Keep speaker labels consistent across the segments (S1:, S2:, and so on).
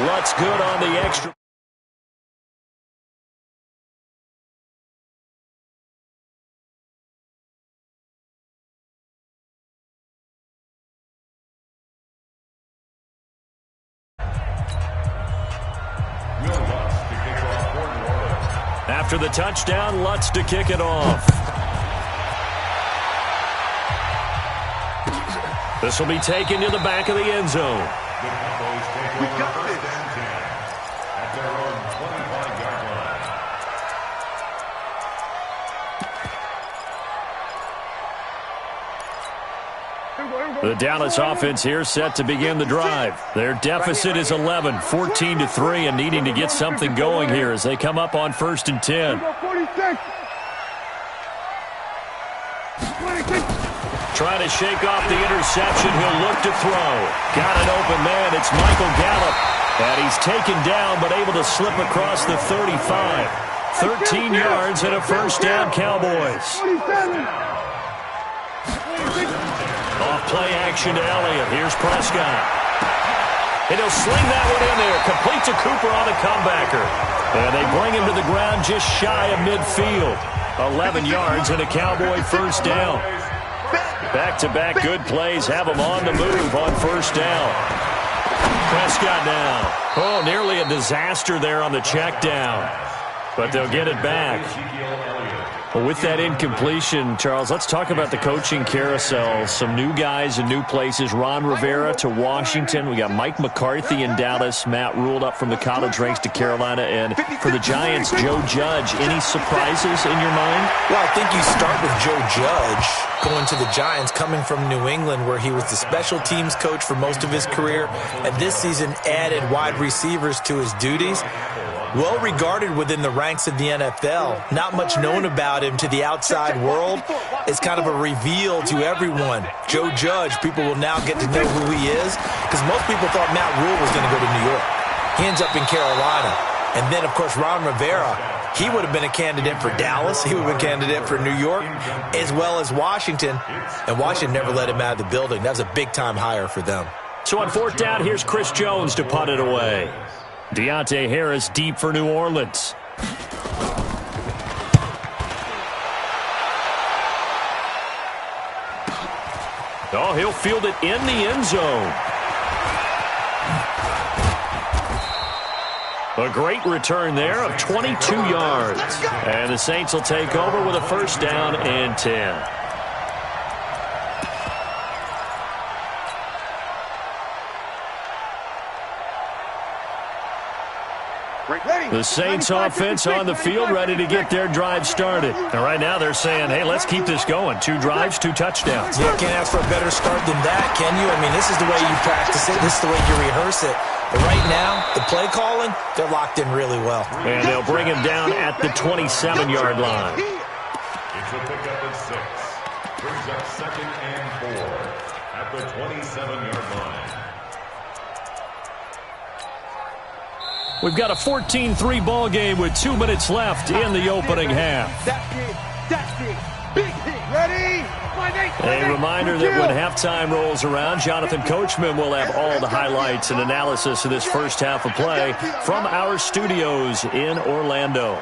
S1: Lutt's good on the extra. After the touchdown, Lutz to kick it off. This will be taken to the back of the end zone.
S2: We got this. At their own 25-yard line.
S1: The Dallas offense here set to begin the drive. Their deficit is 11, 14-3, and needing to get something going here as they come up on 1st and 10. Trying to shake off the interception. He'll look to throw. Got an open man. It's Michael Gallup. And he's taken down but able to slip across the 35. 13 yards and a first down, Cowboys. Off play action to Elliott. Here's Prescott. And he'll sling that one in there. Complete to Cooper on the comebacker. And they bring him to the ground just shy of midfield. 11 yards and a Cowboy first down. Back-to-back good plays have him on the move on first down. Prescott now. Oh, nearly a disaster there on the check down. But they'll get it back. Well, with that incompletion, Charles, let's talk about the coaching carousel. Some new guys in new places. Ron Rivera to Washington. We got Mike McCarthy in Dallas. Matt Rule up from the college ranks to Carolina. And for the Giants, Joe Judge. Any surprises in your mind?
S3: Well, I think you start with Joe Judge going to the Giants, coming from New England, where he was the special teams coach for most of his career. And this season added wide receivers to his duties. Well regarded within the ranks of the NFL. Not much known about him to the outside world. It's kind of a reveal to everyone. Joe Judge, people will now get to know who he is, because most people thought Matt Rule was going to go to New York. He ends up in Carolina. And then, of course, Ron Rivera, he would have been a candidate for Dallas. He would have been a candidate for New York, as well as Washington. And Washington never let him out of the building. That was a big-time hire for them.
S1: So on 4th down, here's Chris Jones to punt it away. Deontay Harris deep for New Orleans. Oh, he'll field it in the end zone. A great return there of 22 yards. And the Saints will take over with a first down and 10. The Saints offense on the field, ready to get their drive started. And right now they're saying, hey, let's keep this going. 2 drives, 2 touchdowns.
S3: You can't ask for a better start than that, can you? I mean, this is the way you practice it. This is the way you rehearse it. But right now, the play calling, they're locked in really well.
S1: And they'll bring him down at the 27-yard line.
S2: It's a pickup at 6. Brings up 2nd and 4 at the 27-yard line.
S1: We've got a 14-3 ball game with 2 minutes left in the opening half.
S4: Big hit. Ready?
S1: A reminder that when halftime rolls around, Jonathan Coachman will have all the highlights and analysis of this first half of play from our studios in Orlando.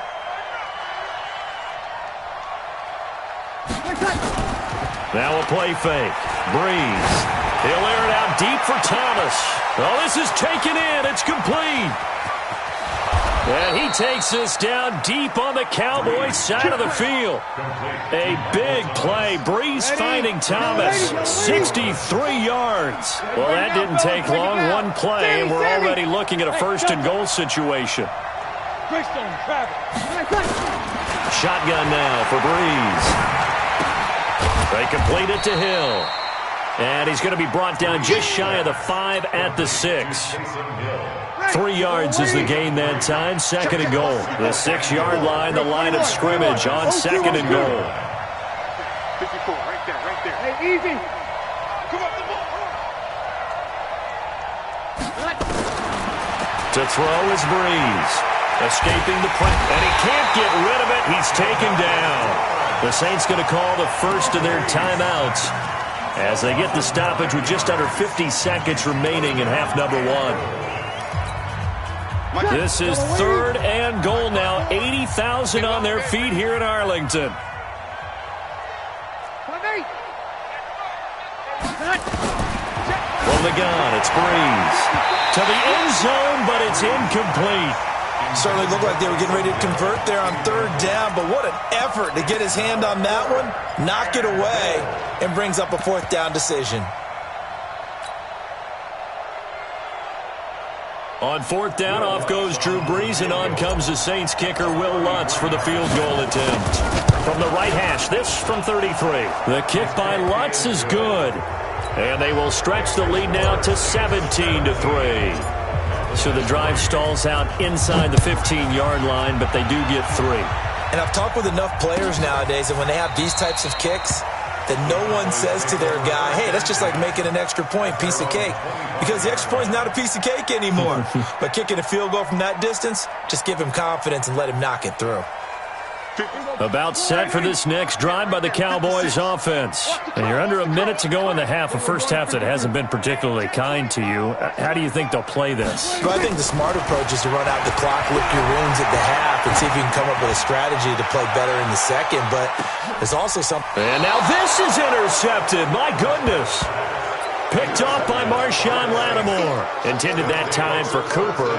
S1: Now a play fake. Breeze. He'll air it out deep for Thomas. Oh, this is taken in. It's complete. And he takes this down deep on the Cowboys side of the field. A big play. Breeze finding Thomas. 63 yards. Well, that didn't take long. One play, and we're already looking at a 1st and goal situation. Shotgun now for Breeze. They complete it to Hill. And he's going to be brought down just shy of the 5 at the 6. 3 yards is the gain that time. 2nd and goal. The 6-yard line, the line of scrimmage on 2nd and goal.
S4: 54, right there. Hey, easy. Come on, the ball.
S1: To throw is Breeze. Escaping the press. And he can't get rid of it. He's taken down. The Saints going to call the first of their timeouts as they get the stoppage with just under 50 seconds remaining in half number 1. This is 3rd and goal now. 80,000 on their feet here in Arlington. From the gun, it's Breeze. To the end zone, but it's incomplete.
S3: Certainly looked like they were getting ready to convert there on 3rd down, but what an effort to get his hand on that one, knock it away, and brings up a 4th down decision.
S1: On 4th down, off goes Drew Brees, and on comes the Saints kicker, Will Lutz, for the field goal attempt. From the right hash, this from 33. The kick by Lutz is good. And they will stretch the lead now to 17-3. So the drive stalls out inside the 15-yard line, but they do get 3.
S3: And I've talked with enough players nowadays, and when they have these types of kicks, that no one says to their guy, hey, that's just like making an extra point, piece of cake. Because the extra point is not a piece of cake anymore. But kicking a field goal from that distance, just give him confidence and let him knock it through.
S1: About set for this next drive by the Cowboys offense. And you're under a minute to go in the half, a first half that hasn't been particularly kind to you. How do you think they'll play this?
S3: Well, I think the smart approach is to run out the clock, lick your wounds at the half, and see if you can come up with a strategy to play better in the second. But there's also something.
S1: And now this is intercepted. My goodness. Picked off by Marshawn Lattimore. Intended that time for Cooper.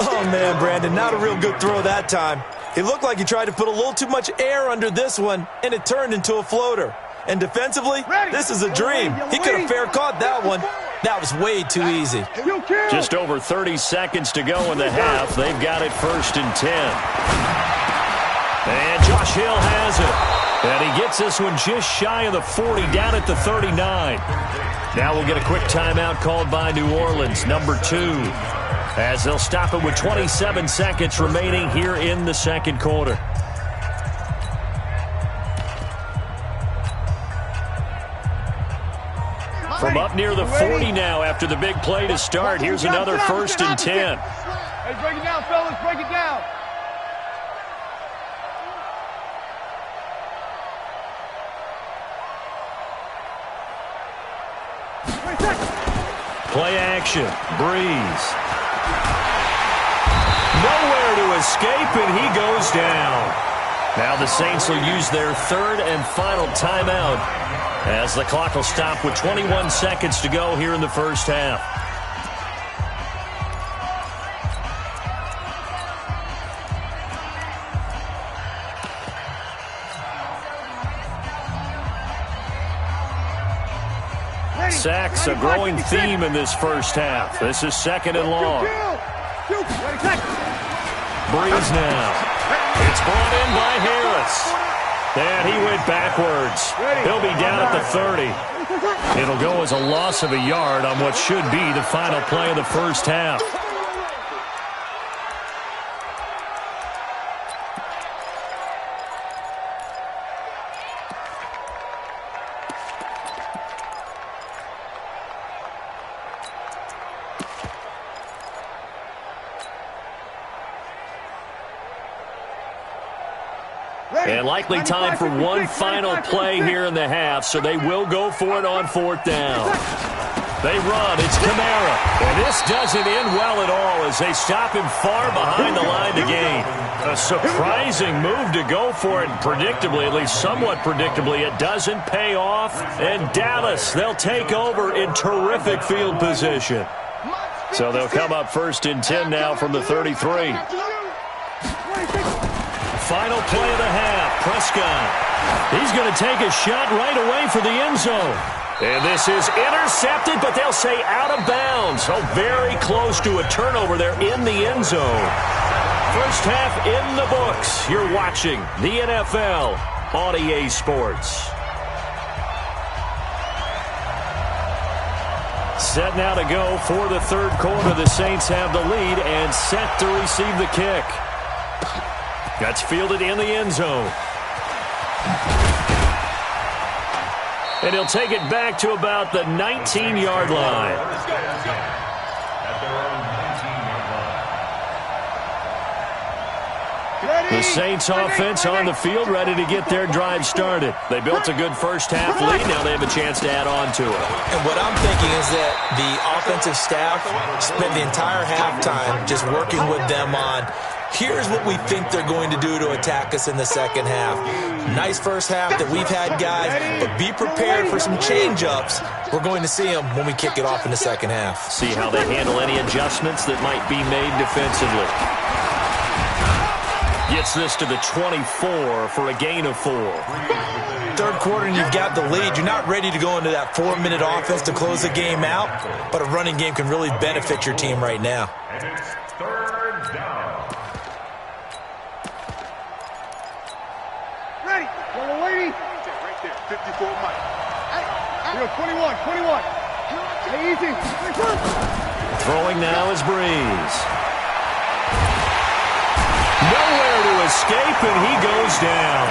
S3: Oh, man, Brandon, not a real good throw that time. It looked like he tried to put a little too much air under this one, and it turned into a floater. And defensively, this is a dream. He could have fair caught that one. That was way too easy.
S1: Just over 30 seconds to go in the half. They've got it 1st and 10. And Josh Hill has it. And he gets this one just shy of the 40, down at the 39. Now we'll get a quick timeout called by New Orleans, number 2. As they'll stop it with 27 seconds remaining here in the second quarter. From up near the 40 now after the big play to start. Here's another 1st and 10.
S4: Hey, break it down, fellas. Break it down.
S1: Play action. Breeze. Nowhere to escape, and he goes down. Now the Saints will use their 3rd and final timeout as the clock will stop with 21 seconds to go here in the first half. Sacks, a growing theme in this first half. This is 2nd and long. Breeze now. It's brought in by Harris. And he went backwards. He'll be down at the 30. It'll go as a loss of a yard on what should be the final play of the first half. And likely time for one final play here in the half, so they will go for it on 4th down. They run. It's Kamara. And this doesn't end well at all as they stop him far behind the line to gain. A surprising move to go for it, and predictably, at least somewhat predictably, it doesn't pay off. And Dallas, they'll take over in terrific field position. So they'll come up 1st and 10 now from the 33. Final play of the half. Prescott. He's going to take a shot right away for the end zone. And this is intercepted, but they'll say out of bounds. So very close to a turnover there in the end zone. First half in the books. You're watching the NFL on EA Sports. Set now to go for the 3rd quarter. The Saints have the lead and set to receive the kick. That's fielded in the end zone. And he'll take it back to about the 19-yard line. The Saints offense on the field, ready to get their drive started. They built a good first half lead. Now they have a chance to add on to it.
S3: And what I'm thinking is that the offensive staff spent the entire halftime just working with them on, here's what we think they're going to do to attack us in the second half. Nice first half that we've had, guys, but be prepared for some change-ups. We're going to see them when we kick it off in the second half.
S1: See how they handle any adjustments that might be made defensively. Gets this to the 24 for a gain of 4.
S3: Third quarter and you've got the lead. You're not ready to go into that 4-minute offense to close the game out, but a running game can really benefit your team right now.
S2: And it's third down.
S4: Ready. Yellow lady. Right there. 54 Mike. Hey, 21. Hey, easy.
S1: Throwing now is Breeze. Nowhere to escape, and he goes down.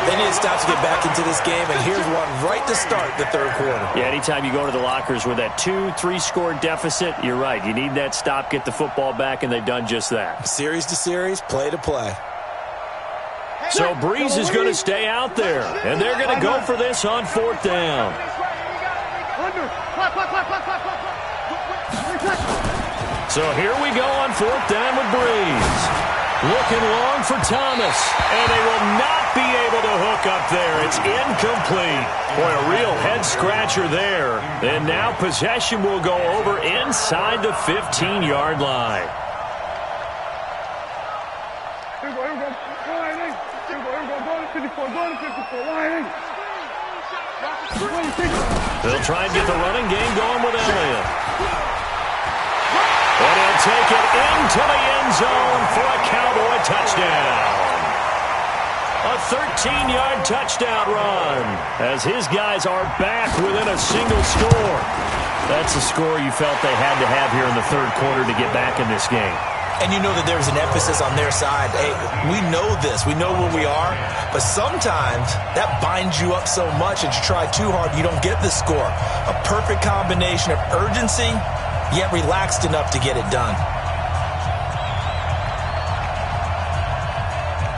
S3: They need to stop to get back into this game, and here's one right to start the third quarter.
S1: Yeah, anytime you go to the lockers with that 2-3 score deficit, you're right. You need that stop, get the football back, and they've done just that.
S3: Series to series, play to play.
S1: So Breeze is going to stay out there, and they're going to go for this on fourth down. So here we go on fourth down with Breeze. Looking long for Thomas, and they will not be able to hook up there. It's incomplete. Boy, a real head-scratcher there. And now possession will go over inside the 15-yard line. They'll try and get the running game going with Elliott. And he'll take it into the end zone for a Cowboy touchdown. A 13-yard touchdown run as his guys are back within a single score. That's a score you felt they had to have here in the third quarter to get back in this game.
S3: And you know that there's an emphasis on their side. Hey, we know this. We know where we are. But sometimes that binds you up so much that you try too hard, you don't get the score. A perfect combination of urgency, yet relaxed enough to get it done.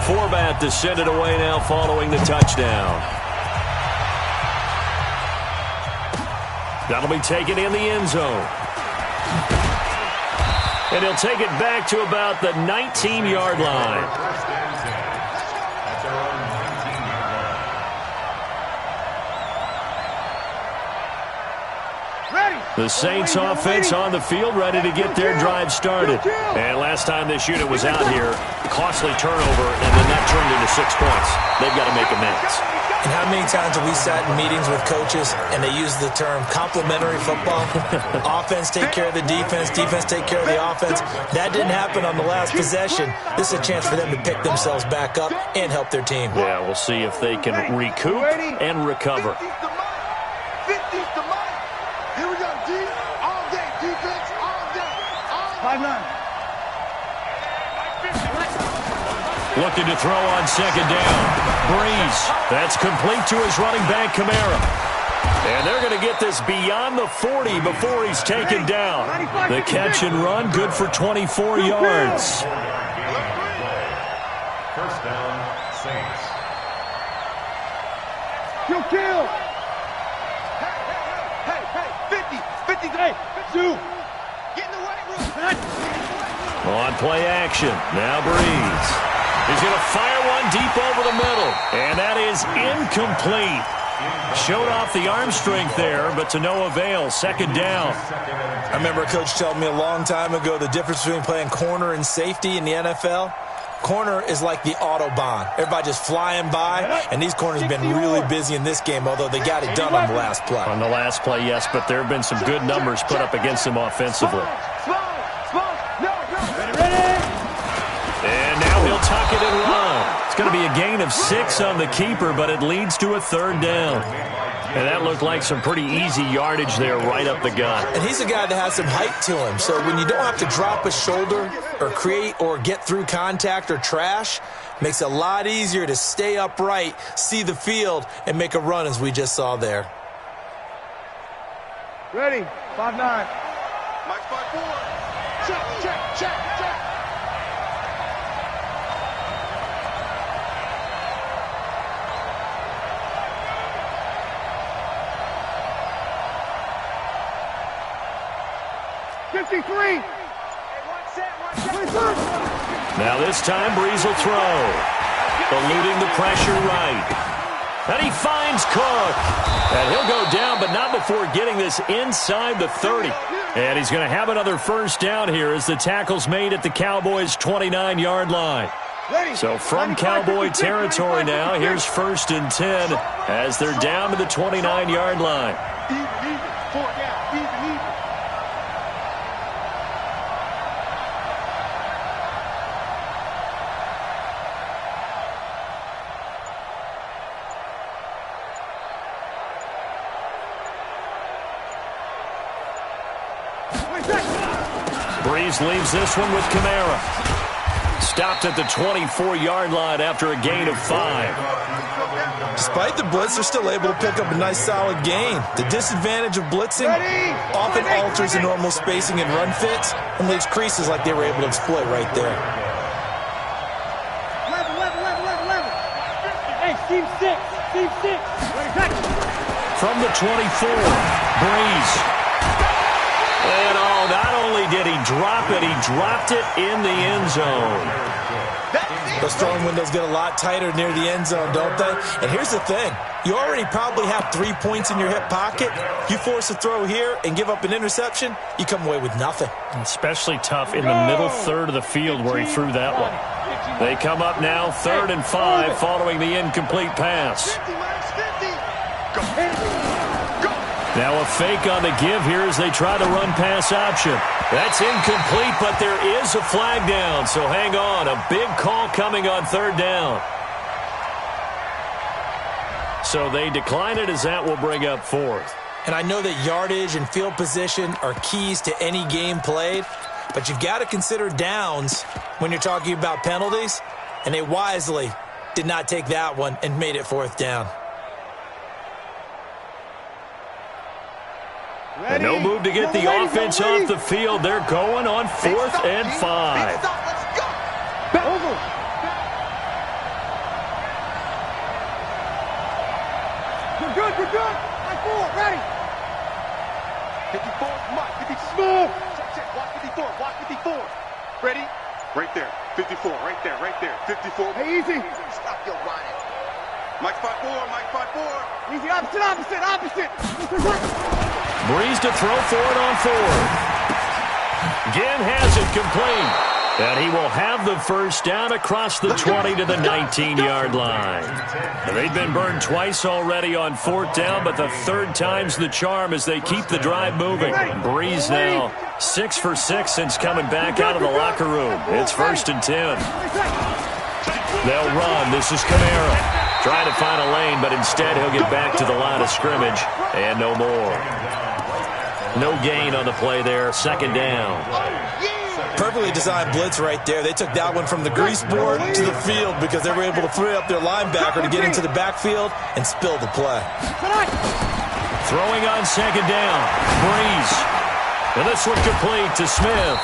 S1: Forbat to send it away now following the touchdown. That'll be taken in the end zone. And he'll take it back to about the 19-yard line. The Saints offense on the field ready to get their drive started. And last time this unit was out here, costly turnover, and then that turned into 6 points. They've got to make amends.
S3: And how many times have we sat in meetings with coaches and they use the term complementary football? Offense take care of the defense, defense take care of the offense. That didn't happen on the last possession. This is a chance for them to pick themselves back up and help their team.
S1: Yeah, we'll see if they can recoup and recover.
S4: 50's the mic. Here we go, D. All day, defense, all day. 5-9.
S1: Looking to throw on second down. Breeze. That's complete to his running back, Kamara. And they're going to get this beyond the 40 before he's taken down. The catch and run, good for 24 yards.
S2: First down, Saints.
S4: Kill. Hey, 50, 53. Get in the weight room.
S1: On play action, now Breeze. He's going to fire one deep over the middle. And that is incomplete. Showed off the arm strength there, but to no avail. Second down.
S3: I remember a coach telling me a long time ago the difference between playing corner and safety in the NFL. Corner is like the Autobahn. Everybody just flying by, and these corners have been really busy in this game, although they got it done on the last play.
S1: On the last play, yes, but there have been some good numbers put up against them offensively. And now he'll tuck it and run. It's going to be a gain of 6 on the keeper, but it leads to a third down. And that looked like some pretty easy yardage there right up the gut.
S3: And he's a guy that has some height to him. So when you don't have to drop a shoulder or create or get through contact or trash, makes it a lot easier to stay upright, see the field, and make a run as we just saw there.
S4: Ready, 5-9. Mike 5-4. Check. 53.
S1: Now this time, Breeze will throw. Eluding the pressure right. And he finds Cook. And he'll go down, but not before getting this inside the 30. And he's going to have another first down here as the tackle's made at the Cowboys' 29-yard line. So from Cowboy territory now, here's 1st and 10 as they're down to the 29-yard line. Breeze leaves this one with Kamara. Stopped at the 24-yard line after a gain of 5.
S3: Despite the blitz, they're still able to pick up a nice solid gain. The disadvantage of blitzing often alters the normal spacing and run fits and leaves creases like they were able to exploit right there.
S4: 11. Hey, Team 6.
S1: From the 24, Breeze. And not only did he drop it, he dropped it in the end zone.
S3: Those throwing windows get a lot tighter near the end zone, don't they? And here's the thing. You already probably have 3 points in your hip pocket. You force a throw here and give up an interception, you come away with nothing.
S1: Especially tough in the middle third of the field where he threw that one. They come up now 3rd and 5 following the incomplete pass. Now a fake on the give here as they try to run pass option. That's incomplete, but there is a flag down, so hang on. A big call coming on 3rd down. So they decline it as that will bring up 4th.
S3: And I know that yardage and field position are keys to any game played, but you've got to consider downs when you're talking about penalties, and they wisely did not take that one and made it 4th down.
S1: And no move to get the offense off the field. They're going on 4th and 5.
S4: Over. You're good. Like 4, ready. 54, Mike, 54. Check, watch 54. Ready? Right there, 54, right there, 54. Hey, easy. Stop your whining. Mike 5-4. Easy, opposite.
S1: Breeze to throw for it on 4th. Again has it complete. And he will have the first down across the 20 to the 19-yard line. And they've been burned twice already on 4th down, but the 3rd time's the charm as they keep the drive moving. Breeze now 6 for 6 since coming back out of the locker room. It's 1st and 10. They'll run. This is Kamara. Trying to find a lane, but instead he'll get back to the line of scrimmage. And no more. No gain on the play there. 2nd down.
S3: Perfectly designed blitz right there. They took that one from the grease board to the field because they were able to free up their linebacker to get into the backfield and spill the play.
S1: Throwing on 2nd down. Breeze. And this one complete to Smith.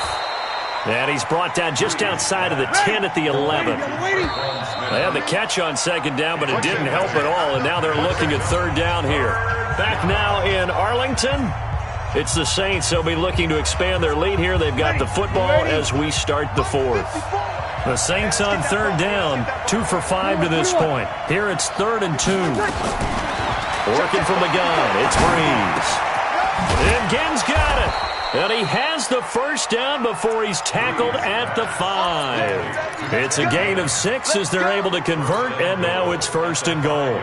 S1: And he's brought down just outside of the 10 at the 11. They had the catch on 2nd down, but it didn't help at all. And now they're looking at 3rd down here. Back now in Arlington. It's the Saints. They'll be looking to expand their lead here. They've got the football as we start the 4th. The Saints on 3rd down, 2 for 5 to this point. Here it's 3rd and 2. Working from the gun, it's Breeze. And Ginn's got it. And he has the first down before he's tackled at the 5. It's a gain of 6 as they're able to convert, and now it's 1st and goal.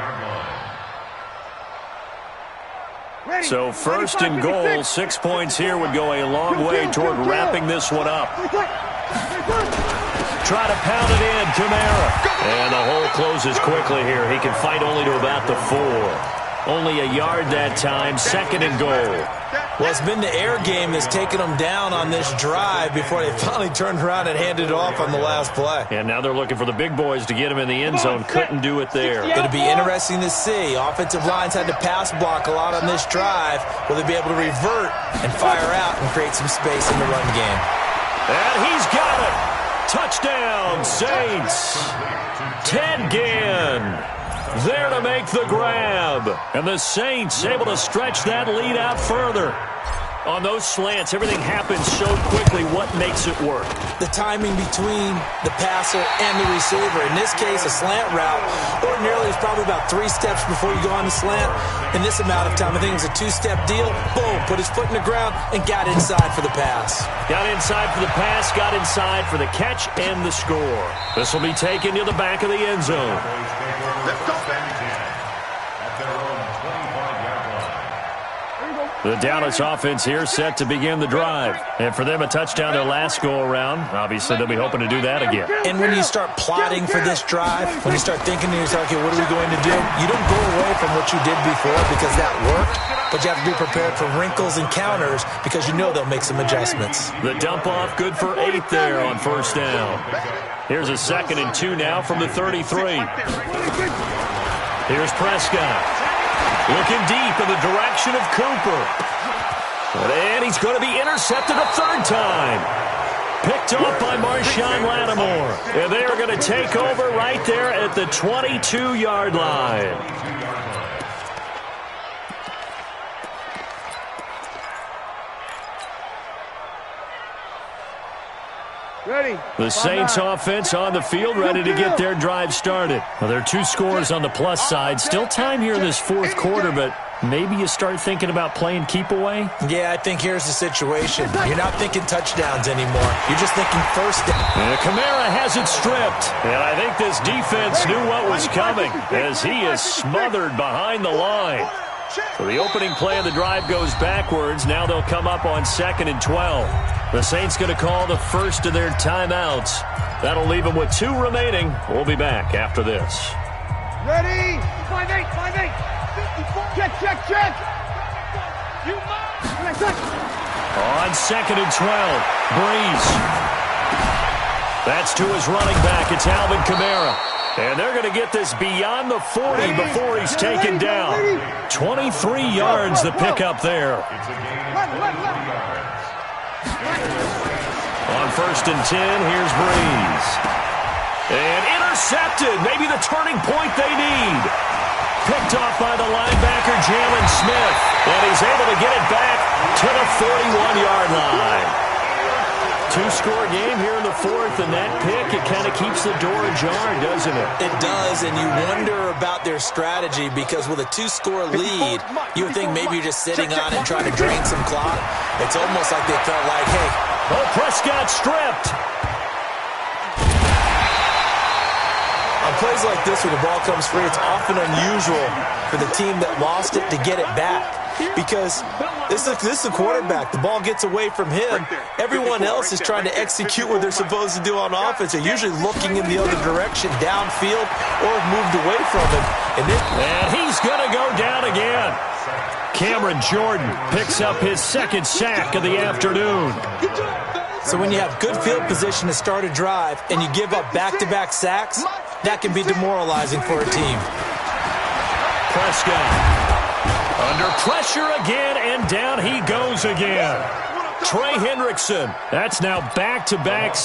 S1: So 1st and goal, 6 points here would go a long way toward wrapping this one up. Try to pound it in, Kamara. And the hole closes quickly here. He can fight only to about the 4. Only a yard that time, 2nd and goal.
S3: Well, it's been the air game that's taken them down on this drive before they finally turned around and handed it off on the last play.
S1: And now they're looking for the big boys to get him in the end zone. Couldn't do it there.
S3: It'll be interesting to see. Offensive lines had to pass block a lot on this drive. Will they be able to revert and fire out and create some space in the run game?
S1: And he's got it. Touchdown, Saints. Ted Ginn there to make the grab. And the Saints able to stretch that lead out further. On those slants, everything happens so quickly. What makes it work?
S3: The timing between the passer and the receiver. In this case, a slant route ordinarily is probably about 3 steps before you go on the slant. In this amount of time, I think it was a 2-step deal. Boom, put his foot in the ground and got inside for the pass.
S1: Got inside for the pass, got inside for the catch and the score. This will be taken to the back of the end zone.
S2: Let's go. At their own 25-yard line.
S1: The Dallas offense here set to begin the drive. And for them, a touchdown their last go-around. Obviously, they'll be hoping to do that again.
S3: And when you start plotting for this drive, when you start thinking to yourself, okay, what are we going to do? You don't go away from what you did before because that worked, but you have to be prepared for wrinkles and counters because you know they'll make some adjustments.
S1: The dump-off good for 8 there on first down. Here's a 2nd and 2 now from the 33. Here's Prescott. Looking deep in the direction of Cooper. And he's going to be intercepted a 3rd time. Picked off by Marshawn Lattimore. And they are going to take over right there at the 22-yard line. The Saints offense on the field, ready to get their drive started. Well, there are 2 scores on the plus side. Still time here in this 4th quarter, but maybe you start thinking about playing keep away?
S3: Yeah, I think here's the situation. You're not thinking touchdowns anymore. You're just thinking first down.
S1: And Kamara has it stripped. And I think this defense knew what was coming as he is smothered behind the line. So the opening play of the drive goes backwards. Now they'll come up on 2nd and 12. The Saints going to call the first of their timeouts. That'll leave them with 2 remaining. We'll be back after this.
S4: Ready? 5-8, 5-8. Check. You must.
S1: On 2nd and 12, Breeze. That's to his running back. It's Alvin Kamara. And they're going to get this beyond the 40 before he's taken down. 23 yards the pickup there. On 1st and 10, here's Breeze. And intercepted. Maybe the turning point they need. Picked off by the linebacker, Jalen Smith. And he's able to get it back to the 41-yard line. 2-score game here in the 4th, and that pick, it kind of keeps the door ajar, doesn't it?
S3: It does, and you wonder about their strategy because with a 2-score lead, you would think maybe you're just sitting on it and trying to drain some clock. It's almost like they felt like, hey.
S1: Oh, Prescott stripped.
S3: On plays like this where the ball comes free, it's often unusual for the team that lost it to get it back because this is the quarterback. The ball gets away from him. Everyone else is trying to execute what they're supposed to do on offense. They're usually looking in the other direction, downfield, or moved away from him.
S1: And he's going to go down again. Cameron Jordan picks up his 2nd sack of the afternoon.
S3: So when you have good field position to start a drive and you give up back-to-back sacks, that can be demoralizing for a team.
S1: Prescott under pressure again, and down he goes again. Trey Hendrickson. That's now back-to-back.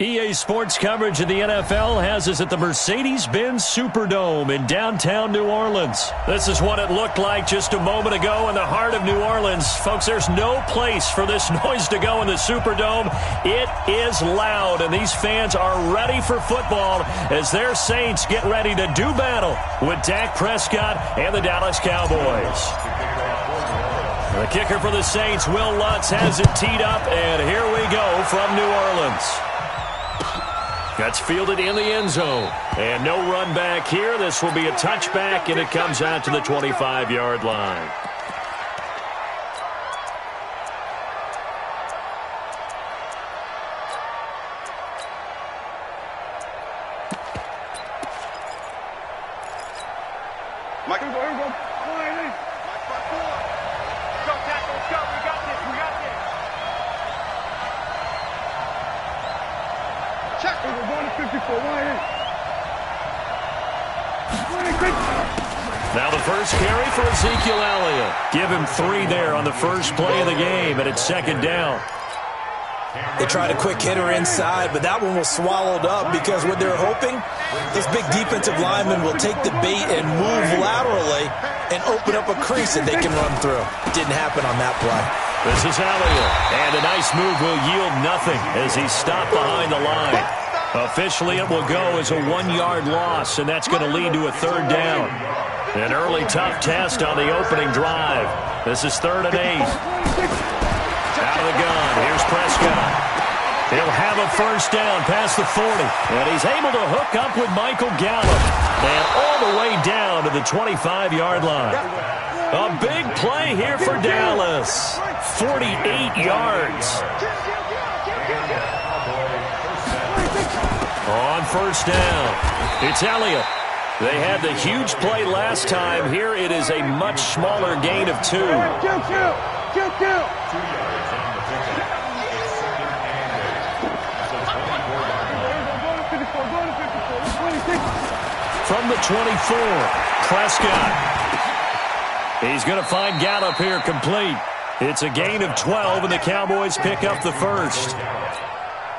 S1: EA Sports coverage of the NFL has us at the Mercedes-Benz Superdome in downtown New Orleans. This is what it looked like just a moment ago in the heart of New Orleans. Folks, there's no place for this noise to go in the Superdome. It is loud, and these fans are ready for football as their Saints get ready to do battle with Dak Prescott and the Dallas Cowboys. The kicker for the Saints, Will Lutz, has it teed up, and here we go from New Orleans. That's fielded in the end zone. And no run back here. This will be a touchback, and it comes out to the 25-yard line.
S4: Mike, here we go. Mike, 5-4. Go, tackle, let's go. We got this. Check. We're going to 54.
S1: Now the first carry for Ezekiel Elliott. Give him 3 there on the first play of the game, and it's second down.
S3: They tried a quick hitter inside, but that one was swallowed up because what they're hoping, this big defensive lineman will take the bait and move laterally and open up a crease that they can run through. Didn't happen on that play.
S1: This is Elliott, and a nice move will yield nothing as he's stopped behind the line. Officially, it will go as a 1-yard loss, and that's going to lead to a third down. An early tough test on the opening drive. This is 3rd and 8. Out of the gun, here's Prescott. He'll have a first down past the 40, and he's able to hook up with Michael Gallup, and all the way down to the 25-yard line. A big play here for Dallas. 48 yards. On first down, it's Elliott. They had the huge play last time. Here it is a much smaller gain of 2. From the 24, Prescott. He's going to find Gallup here complete. It's a gain of 12, and the Cowboys pick up the first.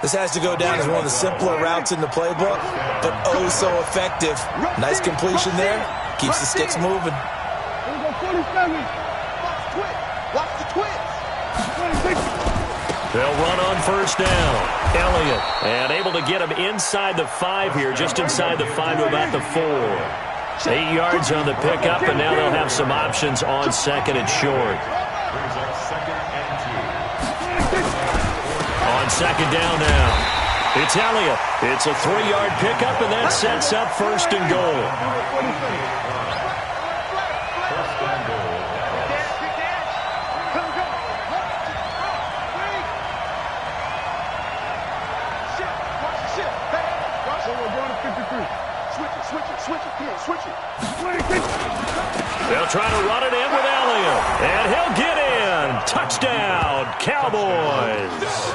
S3: This has to go down as one of the simpler routes in the playbook, but oh so effective. Nice completion there. Keeps the sticks moving.
S4: Watch the twins.
S1: They'll run on first down. Elliott, and able to get him inside the 5 here, just inside the 5 to about the 4. 8 yards on the pickup, and now they'll have some options on 2nd and short. On 2nd down now. It's Elliott. It's a 3-yard pickup, and that sets up 1st and goal. They'll try to run it in with Elliott, and he'll get in. Touchdown, Cowboys.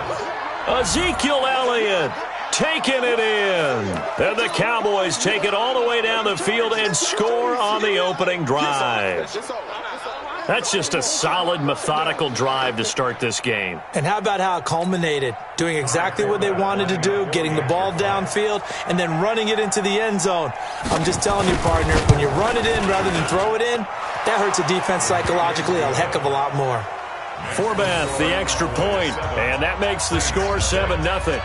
S1: Ezekiel Elliott taking it in. And the Cowboys take it all the way down the field and score on the opening drive. That's just a solid, methodical drive to start this game.
S3: And how about how it culminated? Doing exactly what they wanted to do, getting the ball downfield, and then running it into the end zone. I'm just telling you, partner, when you run it in rather than throw it in, that hurts a defense psychologically a heck of a lot more.
S1: Forbath, the extra point, and that makes the score 7-0.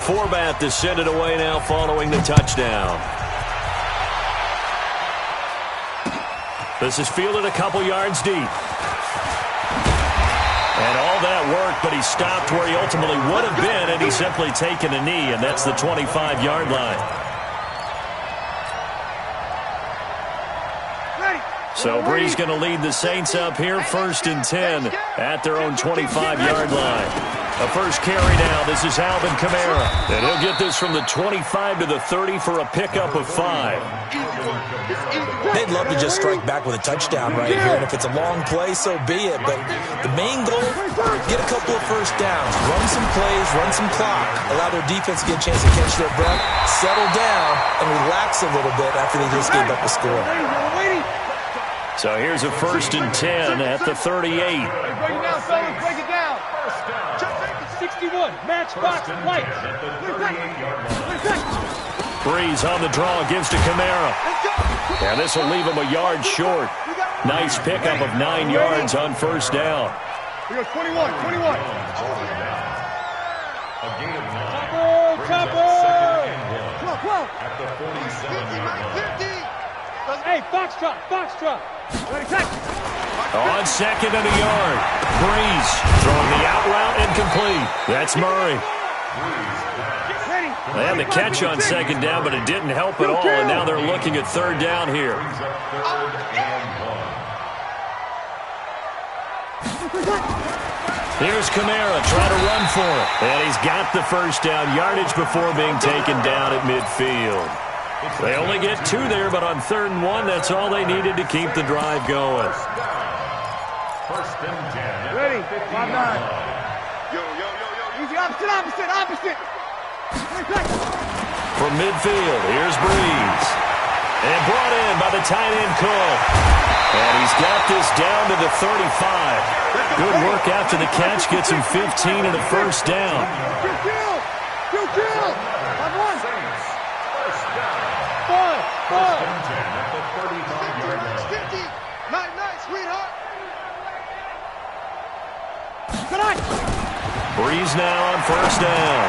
S1: Forbath to send it away now following the touchdown. This is fielded a couple yards deep. And all that work, but he stopped where he ultimately would have been, and he's simply taken a knee, and that's the 25-yard line. So Bree's going to lead the Saints up here, 1st and 10 at their own 25-yard line. A first carry now. This is Alvin Kamara. And he'll get this from the 25 to the 30 for a pickup of 5.
S3: They'd love to just strike back with a touchdown right here, and if it's a long play, so be it. But the main goal, get a couple of first downs, run some plays, run some clock, allow their defense to get a chance to catch their breath, settle down, and relax a little bit after they just gave up a score.
S1: So here's a 1st and 10 at the 38.
S5: Break it down, fellas, break it down. 61, match box, right.
S1: Breeze on the draw, gives to Kamara. And this will leave him a yard short. Nice pickup of 9 yards on first down.
S5: We go 21, 21.
S2: A gain of 9.
S5: Chopper!
S2: At the 47-yard line.
S5: Hey, foxtrot. Ready, set.
S1: On 2nd and a yard. Breeze throwing the out route incomplete. That's Murray. They had the catch on 2nd down, but it didn't help at all, and now they're looking at 3rd down here. Here's Kamara trying to run for it, and he's got the first down yardage before being taken down at midfield. They only get 2 there, but on 3rd and 1, that's all they needed to keep the drive going.
S2: 1st and 10.
S5: Ready, 5-9.
S4: Yo.
S5: Easy, opposite.
S1: From midfield, here's Breeze. And brought in by the tight end Cole. And he's got this down to the 35. Good work after the catch, gets him 15 and a first down.
S5: Kill. 5-1. Five.
S2: At the 35-yard line.
S4: Nice, sweetheart.
S1: Breeze now on first down.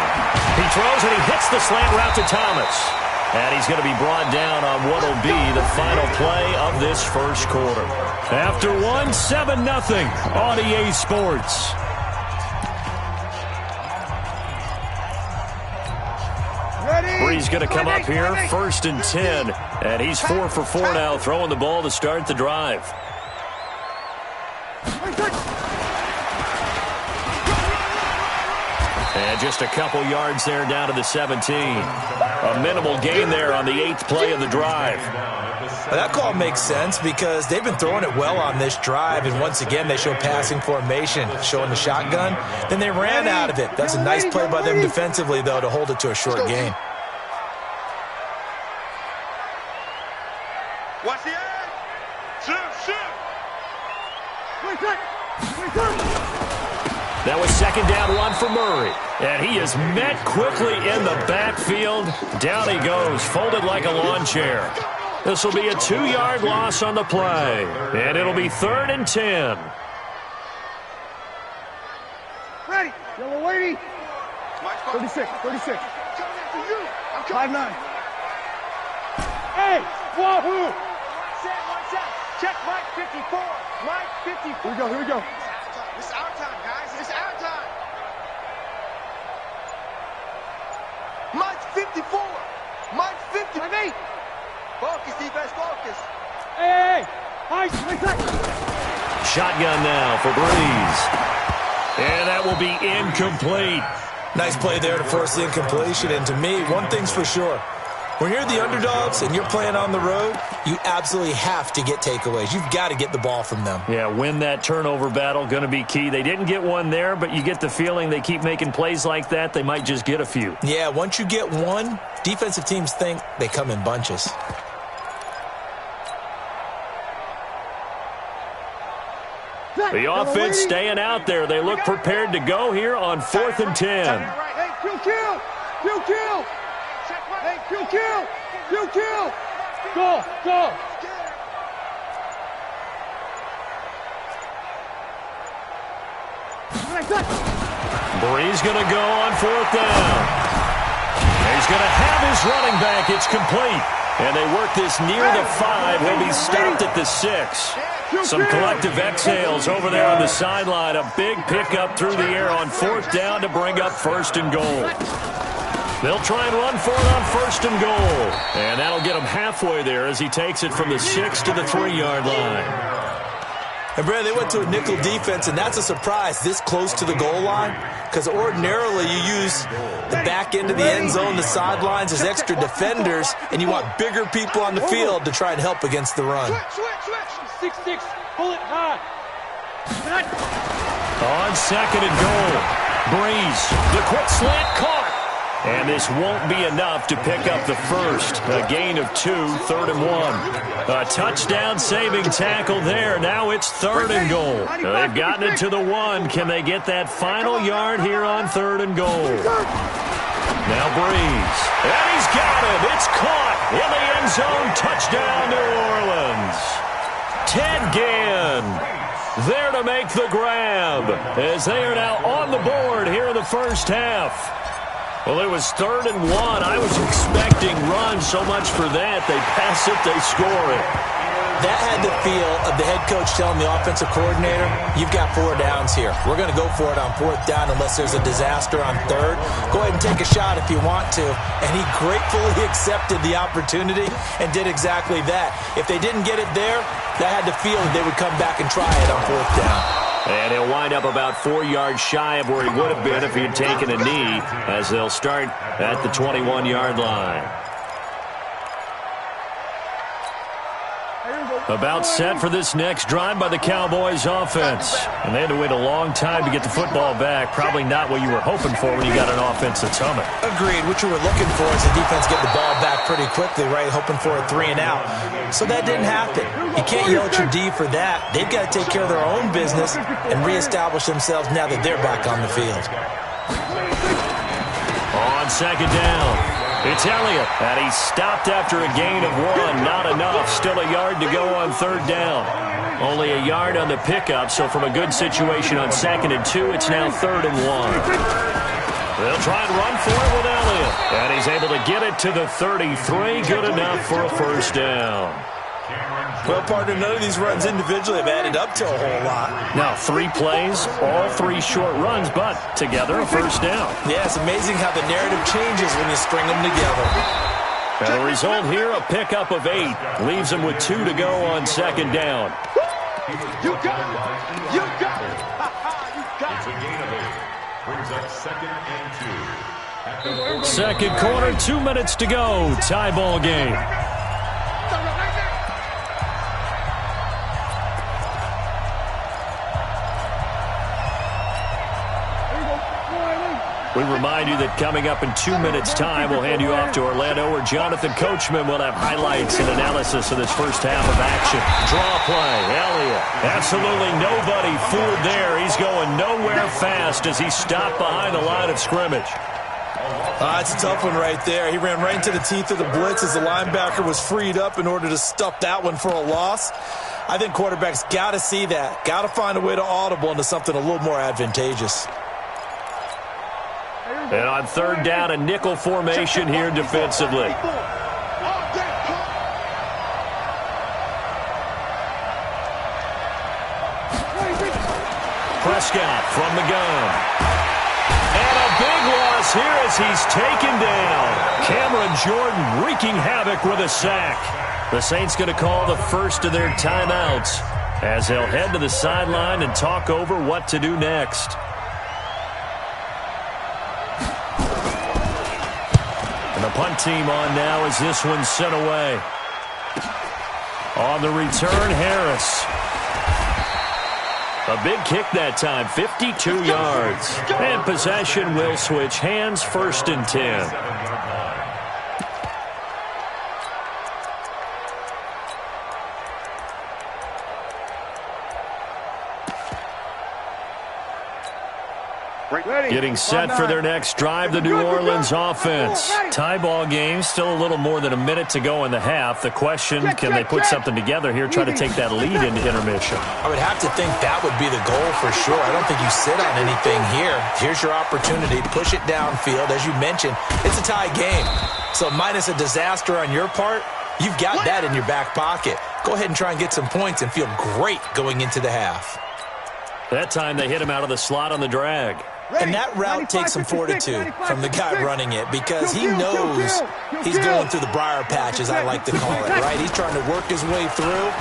S1: He throws and he hits the slant route to Thomas. And he's going to be brought down on what will be the final play of this first quarter. After 7-0 on EA Sports. Breeze going to come up here, 1st and 10. And he's 4 for 4 now, throwing the ball to start the drive. And just a couple yards there down to the 17. A minimal gain there on the 8th play of the drive.
S3: Well, that call makes sense because they've been throwing it well on this drive, and once again they show passing formation, showing the shotgun. Then they ran out of it. That's a nice play by them defensively, though, to hold it to a short gain.
S4: Watch the edge. Shoot.
S1: That was 2nd down 1 for Murray. And he is met quickly in the backfield. Down he goes, folded like a lawn chair. This will be a 2-yard loss on the play. And it'll be 3rd and 10.
S5: Ready. Yellow lady. 36. 5-9. Hey, wahoo.
S6: Check Mike 54. Mike 54.
S5: Here we go.
S6: This is our time, guys. This is our time. Mike 54. Mike 58. Focus, defense, focus.
S5: Hey.
S1: Shotgun now for Breeze. And that will be incomplete.
S3: Nice play there to force the incompletion. And to me, one thing's for sure. When you're the underdogs and you're playing on the road, you absolutely have to get takeaways. You've got to get the ball from them.
S1: Yeah, win that turnover battle, going to be key. They didn't get one there, but you get the feeling they keep making plays like that, they might just get a few.
S3: Yeah, once you get one, defensive teams think they come in bunches.
S1: The offense staying out there. They look prepared to go here on 4th and 10.
S5: Hey, kill. Hey, kill. Go.
S1: Breeze going to go on 4th down. He's going to have his running back. It's complete. And they work this near the 5. He'll be stopped at the 6. Some collective exhales over there on the sideline. A big pickup through the air on 4th down to bring up 1st and goal. They'll try and run for it on 1st and goal. And that'll get him halfway there as he takes it from the 6 to the 3-yard line.
S3: And, Brad, they went to a nickel defense, and that's a surprise this close to the goal line, because ordinarily you use the back end of the end zone, the sidelines as extra defenders, and you want bigger people on the field to try and help against the run.
S5: Switch. 6-6, pull it high.
S1: On second and goal, Breeze, the quick slant caught. And this won't be enough to pick up the first. A gain of 2, 3rd and 1. A touchdown-saving tackle there. Now it's 3rd and goal. They've gotten it to the 1. Can they get that final yard here on 3rd and goal? Now Breeze. And he's got it. It's caught in the end zone. Touchdown, New Orleans. Ted Ginn there to make the grab as they are now on the board here in the first half. Well, it was 3rd and 1. I was expecting runs, so much for that. They pass it, they score it.
S3: That had the feel of the head coach telling the offensive coordinator, you've got 4 downs here. We're going to go for it on 4th down unless there's a disaster on 3rd. Go ahead and take a shot if you want to. And he gratefully accepted the opportunity and did exactly that. If they didn't get it there, that had the feel that they would come back and try it on 4th down.
S1: And he'll wind up about 4 yards shy of where he would have been if he had taken a knee, as they'll start at the 21-yard line. About set for this next drive by the Cowboys offense. And they had to wait a long time to get the football back. Probably not what you were hoping for when you got an offense that's humming.
S3: Agreed. What you were looking for is the defense get the ball back pretty quickly, right? Hoping for a 3 and out. So that didn't happen. You can't yell at your D for that. They've got to take care of their own business and reestablish themselves now that they're back on the field.
S1: On second down. It's Elliott, and he's stopped after a gain of 1. Not enough. Still a yard to go on 3rd down. Only a yard on the pickup, so from a good situation on 2nd and 2, it's now 3rd and 1. They'll try and run for it with Elliott, and he's able to get it to the 33. Good enough for a first down.
S3: Well, partner, none of these runs individually have added up to a whole lot.
S1: Now, 3 plays, all 3 short runs, but together a first down.
S3: Yeah, it's amazing how the narrative changes when you string them together.
S1: And the result here, a pickup of 8. Leaves them with 2 to go on 2nd down.
S6: You got it. You got it. You got
S2: It's a gain of 8. Brings up 2nd and 2.
S1: Second quarter, 2 minutes to go. Tie ball game. We remind you that coming up in 2 minutes' time, we'll hand you off to Orlando, where Jonathan Coachman will have highlights and analysis of this first half of action. Draw play, Elliott. Absolutely nobody fooled there. He's going nowhere fast as he stopped behind the line of scrimmage.
S3: It's a tough one right there. He ran right into the teeth of the blitz as the linebacker was freed up in order to stuff that one for a loss. I think quarterbacks got to see that. Got to find a way to audible into something a little more advantageous.
S1: And on 3rd down, a nickel formation here defensively. Prescott from the gun. And a big loss here as he's taken down. Cameron Jordan wreaking havoc with a sack. The Saints going to call the first of their timeouts as they'll head to the sideline and talk over what to do next. And the punt team on now as this one's sent away. On the return, Harris. A big kick that time, 52 yards. And possession will switch hands, 1st and 10. Getting set for their next drive, the New Orleans offense. Tie ball game, still a little more than a minute to go in the half. The question, can they put something together here, try to take that lead into intermission?
S3: I would have to think that would be the goal for sure. I don't think you sit on anything here. Here's your opportunity. Push it downfield. As you mentioned, it's a tie game. So minus a disaster on your part, you've got that in your back pocket. Go ahead and try and get some points and feel great going into the half.
S1: That time they hit him out of the slot on the drag.
S3: And that route takes some fortitude from the guy running it because he knows he's going through the briar patch, as I like to call it, right? He's trying to work his way through.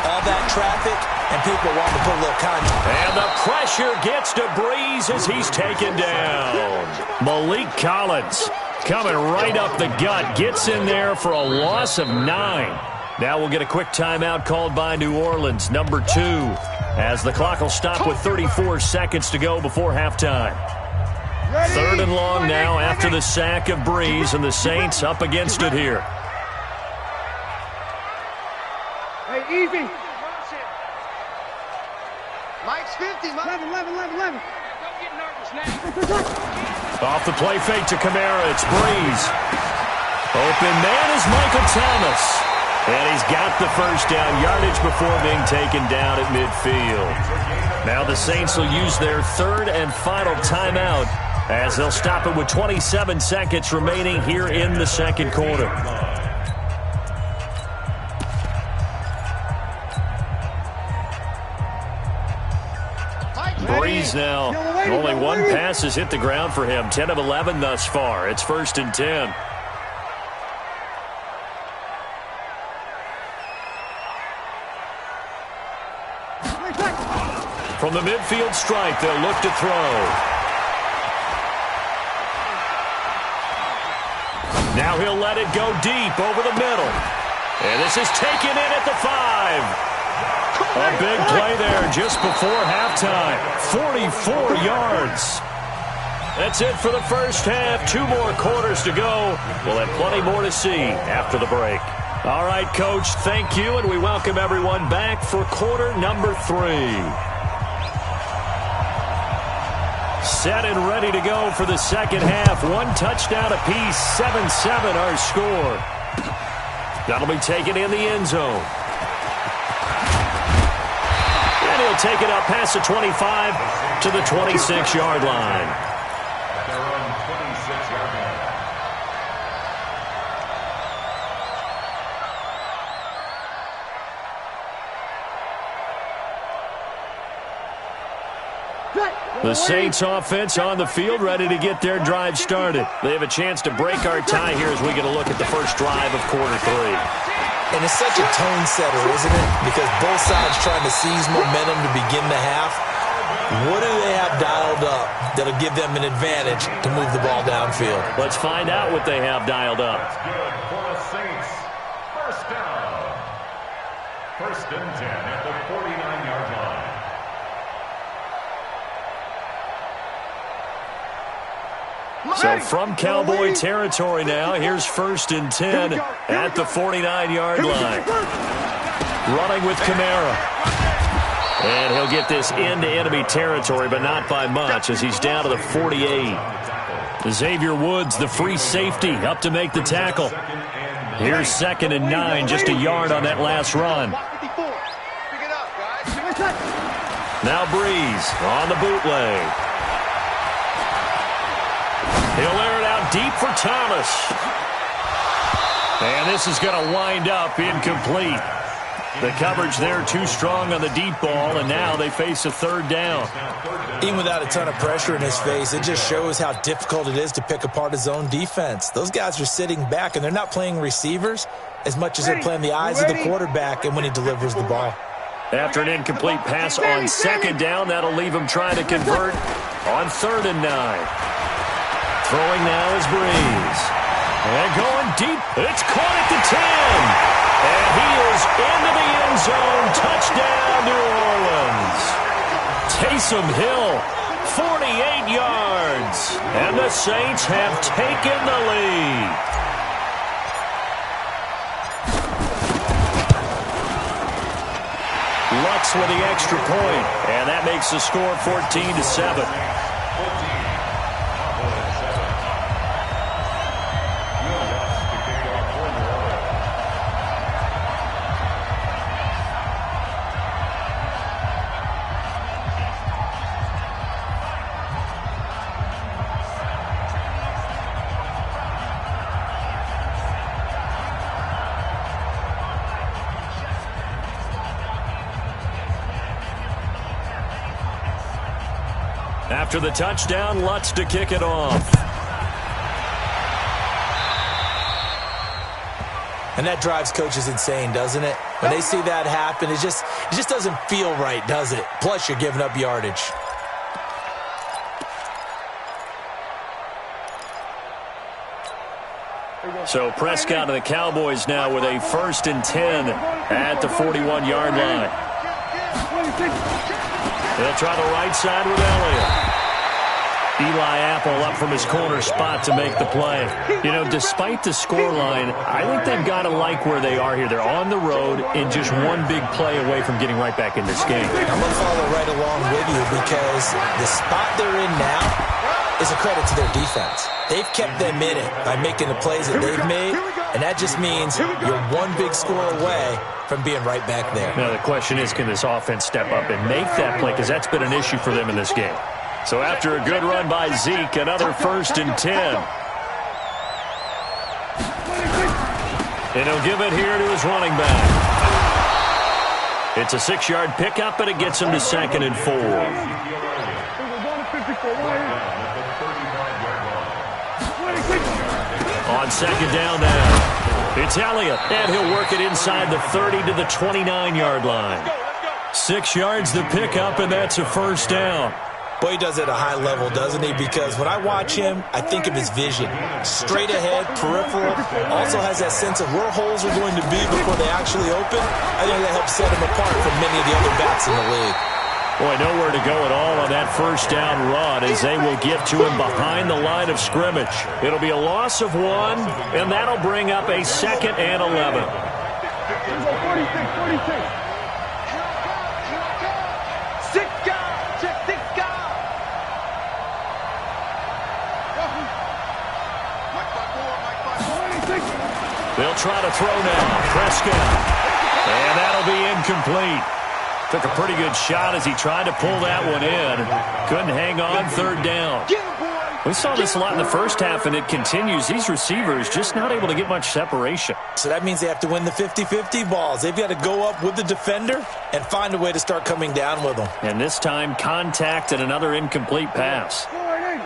S3: All that traffic, and people want to put a little contact.
S1: And the pressure gets to Breeze as he's taken down. Malik Collins coming right up the gut. Gets in there for a loss of 9. Now we'll get a quick timeout called by New Orleans, number 2, as the clock will stop with 34 seconds to go before halftime. 3rd and long now after the sack of Breeze, and the Saints up against it here.
S5: Hey, easy.
S6: Mike's 50, Mike.
S5: 11. Don't get nervous now.
S1: Off the play fake to Kamara, it's Breeze. Open man is Michael Thomas. And he's got the first down, yardage before being taken down at midfield. Now the Saints will use their 3rd and final timeout as they'll stop it with 27 seconds remaining here in the second quarter. Breeze now. Only one pass has hit the ground for him. 10 of 11 thus far. It's 1st and 10. From the midfield stripe, they'll look to throw. Now he'll let it go deep over the middle. And this is taken in at the 5. A big play there just before halftime. 44 yards. That's it for the first half. 2 more quarters to go. We'll have plenty more to see after the break. All right, Coach, thank you, and we welcome everyone back for quarter number 3. Set and ready to go for the second half. 1 touchdown apiece, 7-7 our score. That'll be taken in the end zone. And he'll take it up past the 25 to the 26-yard line.
S2: Their own 26-yard line.
S1: The Saints offense on the field, ready to get their drive started. They have a chance to break our tie here as we get a look at the first drive of quarter 3.
S3: And it's such a tone setter, isn't it? Because both sides trying to seize momentum to begin the half. What do they have dialed up that'll give them an advantage to move the ball downfield?
S1: Let's find out what they have dialed up.
S2: That's good for the Saints. First down. 1st and 10 at the 49-yard line.
S1: So from Cowboy territory now, here's 1st and 10 at the 49-yard line. Running with Kamara. And he'll get this into enemy territory, but not by much as he's down to the 48. Xavier Woods, the free safety, up to make the tackle. Here's 2nd and 9, just a yard on that last run. Now Breeze on the bootleg. He'll air it out deep for Thomas. And this is going to wind up incomplete. The coverage there too strong on the deep ball, and now they face a 3rd down.
S3: Even without a ton of pressure in his face, it just shows how difficult it is to pick apart his own defense. Those guys are sitting back, and they're not playing receivers as much as they're playing the eyes of the quarterback and when he delivers the ball.
S1: After an incomplete pass on 2nd down, that'll leave him trying to convert on 3rd and 9. Throwing now is Breeze. And going deep. It's caught at the 10. And he is into the end zone. Touchdown, New Orleans. Taysom Hill, 48 yards. And the Saints have taken the lead. Lutz with the extra point. And that makes the score 14-7. After the touchdown, Lutz to kick it off.
S3: And that drives coaches insane, doesn't it? When they see that happen, it just doesn't feel right, does it? Plus, you're giving up yardage.
S1: So Prescott and the Cowboys now with a 1st and 10 at the 41-yard line. They'll try the right side with Elliott. Eli Apple up from his corner spot to make the play. You know, despite the scoreline, I think they've got to like where they are here. They're on the road and just one big play away from getting right back in this game.
S3: I'm going to follow right along with you because the spot they're in now is a credit to their defense. They've kept them in it by making the plays that they've made, and that just means you're one big score away from being right back there.
S1: Now, the question is, can this offense step up and make that play? Because that's been an issue for them in this game. So after a good run by Zeke, another 1st and 10. And he'll give it here to his running back. It's a 6-yard pickup, and it gets him to 2nd and 4. On 2nd down now, it's Elliott, and he'll work it inside the 30 to the 29-yard line. 6 yards the pickup, and that's a 1st down.
S3: Boy, he does it at a high level, doesn't he? Because when I watch him, I think of his vision. Straight ahead, peripheral, also has that sense of where holes are going to be before they actually open. I think that helps set him apart from many of the other backs in the league.
S1: Boy, nowhere to go at all on that 1st down run as they will get to him behind the line of scrimmage. It'll be a loss of 1, and that'll bring up a 2nd and 11.
S5: 46.
S1: They'll try to throw now. Prescott. And that'll be incomplete. Took a pretty good shot as he tried to pull that one in. Couldn't hang on 3rd down. We saw this a lot in the first half, and it continues. These receivers just not able to get much separation.
S3: So that means they have to win the 50-50 balls. They've got to go up with the defender and find a way to start coming down with them.
S1: And this time, contact and another incomplete pass.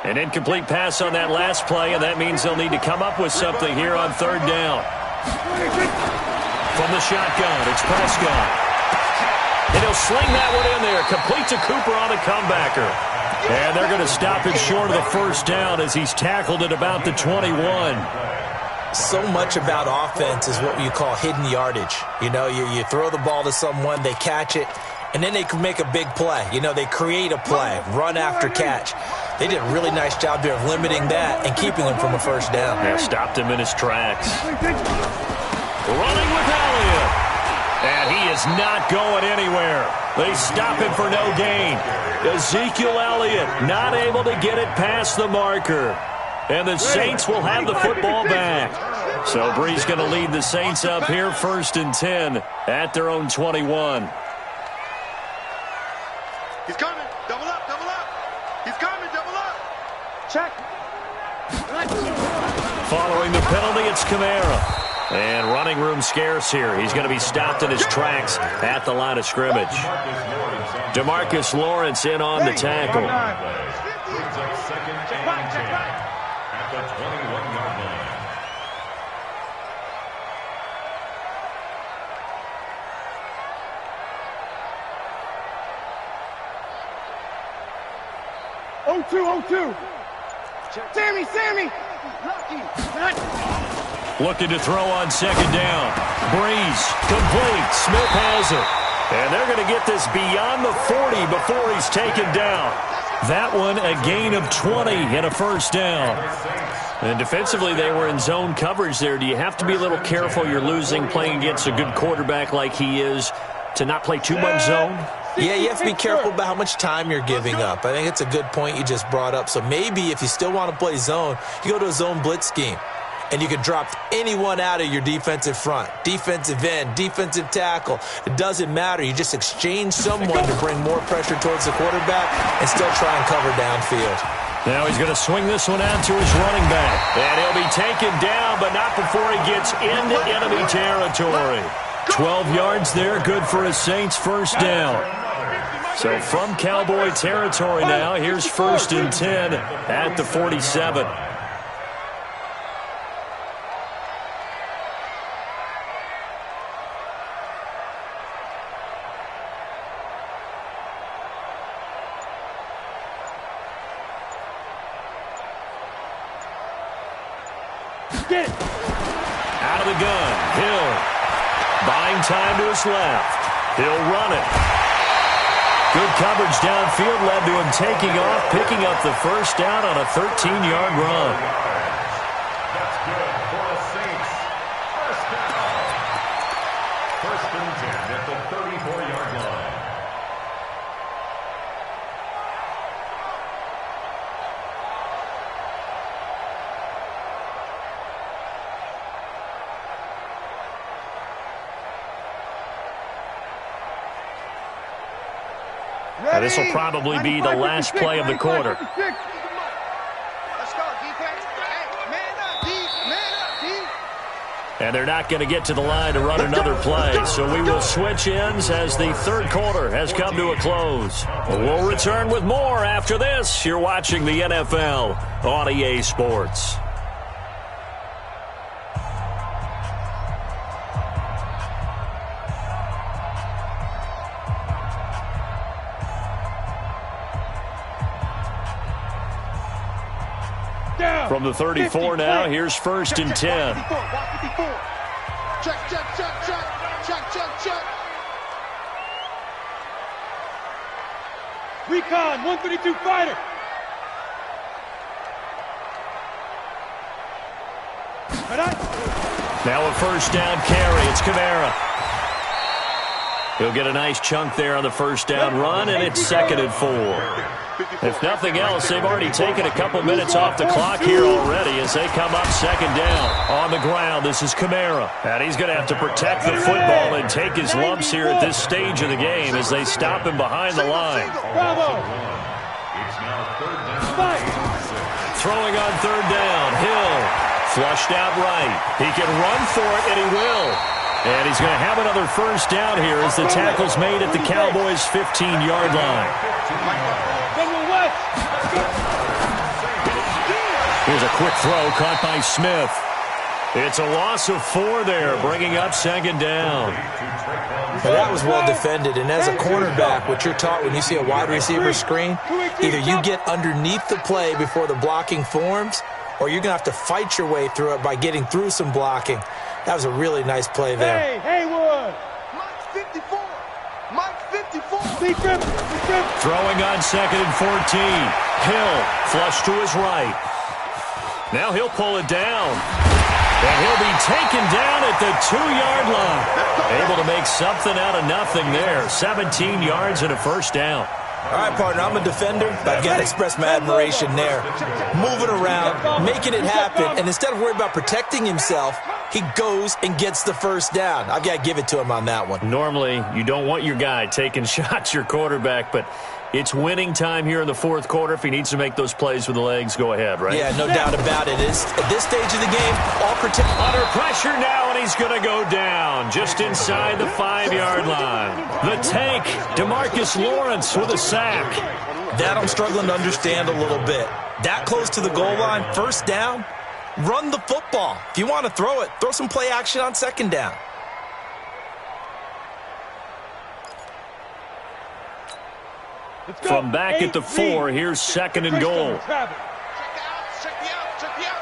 S1: An incomplete pass on that last play, and that means they'll need to come up with something here on 3rd down. From the shotgun, it's Prescott. And he'll sling that one in there. Complete to Cooper on the comebacker. And they're going to stop it short of the 1st down as he's tackled at about the 21.
S3: So much about offense is what you call hidden yardage. You know, you throw the ball to someone, they catch it, and then they can make a big play. You know, they create a play, run after catch. They did a really nice job there of limiting that and keeping him from a 1st down.
S1: Yeah, stopped him in his tracks. Running with Elliott. And he is not going anywhere. They stop him for no gain. Ezekiel Elliott not able to get it past the marker. And the Saints will have the football back. So Bree's going to lead the Saints up here 1st and 10 at their own 21.
S4: He's coming. Double up. He's coming. Double up.
S5: Check.
S1: Following the penalty, it's Kamara. And running room scarce here. He's going to be stopped in his tracks at the line of scrimmage. DeMarcus Lawrence in on the tackle.
S2: Brings up 2nd and 10 at the 21-yard line.
S5: Sammy!
S1: Looking to throw on 2nd down. Breeze, complete. Smith has it. And they're going to get this beyond the 40 before he's taken down. That one, a gain of 20 and a 1st down. And defensively, they were in zone coverage there. Do you have to be a little careful? You're losing playing against a good quarterback like he is to not play too much zone?
S3: Yeah, you have to be careful about how much time you're giving up. I think it's a good point you just brought up. So maybe if you still want to play zone, you go to a zone blitz scheme. And you can drop anyone out of your defensive front, defensive end, defensive tackle. It doesn't matter. You just exchange someone to bring more pressure towards the quarterback and still try and cover downfield.
S1: Now he's going to swing this one out to his running back. And he'll be taken down, but not before he gets into enemy territory. 12 yards there, good for a Saints 1st down. So from Cowboy territory now, here's 1st and 10 at the 47.
S5: Get it.
S1: Out of the gun. Hill. Buying time to his left. He'll run it. Good coverage downfield led to him taking off, picking up the first down on a 13-yard run.
S2: That's good for the Saints. First down. First and 10 at the 34-yard line.
S1: Now, this will probably be the last play of the quarter.
S6: Let's go, defense. Hey, man up, D. Man up, D.
S1: And they're not going to get to the line to run another play, so we will switch ends as the third quarter has come to a close. We'll return with more after this. You're watching the NFL on EA Sports. From the 34 now, here's first and 10.
S6: Check, check, check, check, check, check, check.
S5: Recon, 132 fighter.
S1: Now a first down carry. It's Kamara. He'll get a nice chunk there on the first down run, and it's 2nd and 4. If nothing else, they've already taken a couple minutes off the clock here already as they come up 2nd down. On the ground, this is Kamara. And he's going to have to protect the football and take his lumps here at this stage of the game as they stop him behind the line.
S5: Bravo.
S2: It's now 3rd down.
S1: Throwing on 3rd down, Hill. Flushed out right. He can run for it, and he will. And he's going to have another first down here as the tackle's made at the Cowboys' 15-yard line. Here's a quick throw caught by Smith. It's a loss of 4 there, bringing up 2nd down.
S3: Well, that was well defended, and as a cornerback, what you're taught when you see a wide receiver screen, either you get underneath the play before the blocking forms, or you're going to have to fight your way through it by getting through some blocking. That was a really nice play there.
S5: Hey, Haywood.
S6: Mike 54. Mike 54.
S5: Big grip.
S1: Throwing on 2nd and 14. Hill flush to his right. Now he'll pull it down. And he'll be taken down at the 2-yard line. Able to make something out of nothing there. 17 yards and a first down.
S3: All right, partner, I'm a defender, but I've got to express my admiration there. Moving around, making it happen, and instead of worrying about protecting himself, he goes and gets the first down. I've got to give it to him on that one.
S1: Normally, you don't want your guy taking shots, your quarterback, but it's winning time here in the 4th quarter. If he needs to make those plays with the legs, go ahead, right?
S3: Yeah, no doubt about it. At this stage of the game, all protect.
S1: Under pressure now, and he's going to go down just inside the 5-yard line. The tank, DeMarcus Lawrence with a sack.
S3: That I'm struggling to understand a little bit. That close to the goal line, first down, run the football. If you want to throw it, throw some play action on 2nd down.
S1: From back at the 4, here's 2nd and goal.
S6: Check the out. Check the out.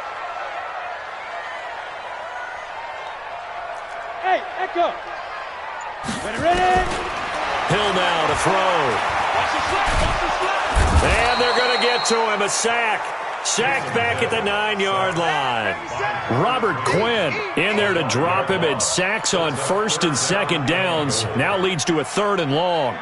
S5: Hey, Echo. Ready.
S1: Hill now to throw. And they're going to get to him. A sack. Sacked back at the 9-yard line. Robert Quinn in there to drop him, and sacks on 1st and 2nd downs. Now leads to a 3rd and long.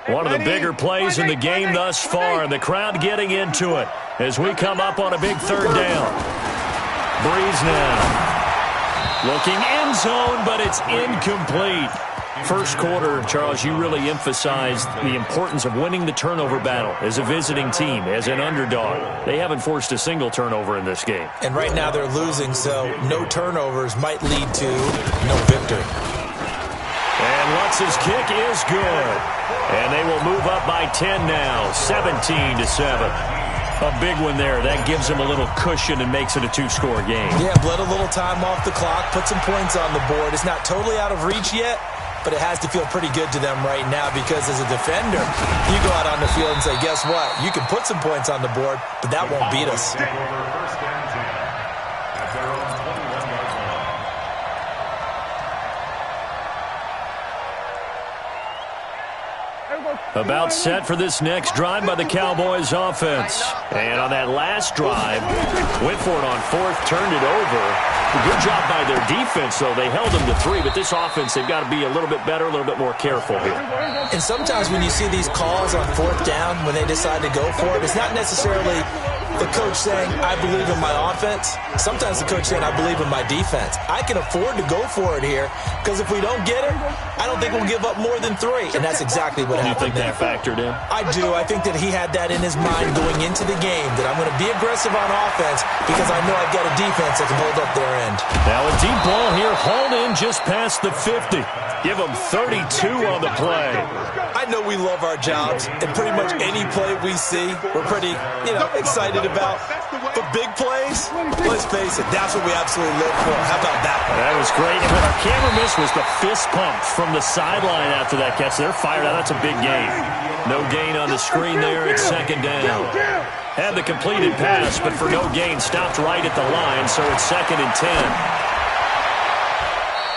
S1: One of the bigger plays in the game thus far. The crowd getting into it as we come up on a big 3rd down. Breeze now. Looking end zone, but it's incomplete. First quarter, Charles, you really emphasized the importance of winning the turnover battle as a visiting team, as an underdog. They haven't forced a single turnover in this game.
S3: And right now they're losing, so no turnovers might lead to no victory.
S1: And Lutz's kick is good. And they will move up by 10 now, 17-7. A big one there. That gives them a little cushion and makes it a two-score game.
S3: Yeah, bled a little time off the clock, put some points on the board. It's not totally out of reach yet, but it has to feel pretty good to them right now because as a defender, you go out on the field and say, guess what? You can put some points on the board, but that won't beat us.
S1: About set for this next drive by the Cowboys offense. And on that last drive, went for it on fourth, turned it over. Good job by their defense, though. They held them to 3, but this offense, they've got to be a little bit better, a little bit more careful here.
S3: And sometimes when you see these calls on fourth down, when they decide to go for it, it's not necessarily the coach saying, I believe in my offense. Sometimes the coach saying, I believe in my defense. I can afford to go for it here because if we don't get it, I don't think we'll give up more than 3. And that's exactly what happened.
S1: You think that factored in?
S3: I do. I think that he had that in his mind going into the game, that I'm going to be aggressive on offense because I know I've got a defense that can hold up their end.
S1: Now a deep ball here, hauled in just past the 50. Give them 32 on the play.
S3: I know we love our jobs, and pretty much any play we see, we're pretty, excited about. But big plays, let's face it, that's what we absolutely live for. How about that one?
S1: That was great. And what our camera missed was the fist pump from the sideline after that catch. They're fired out. That's a big gain. No gain on the screen there. It's second down. Had the completed pass, but for no gain, stopped right at the line, so it's 2nd and 10.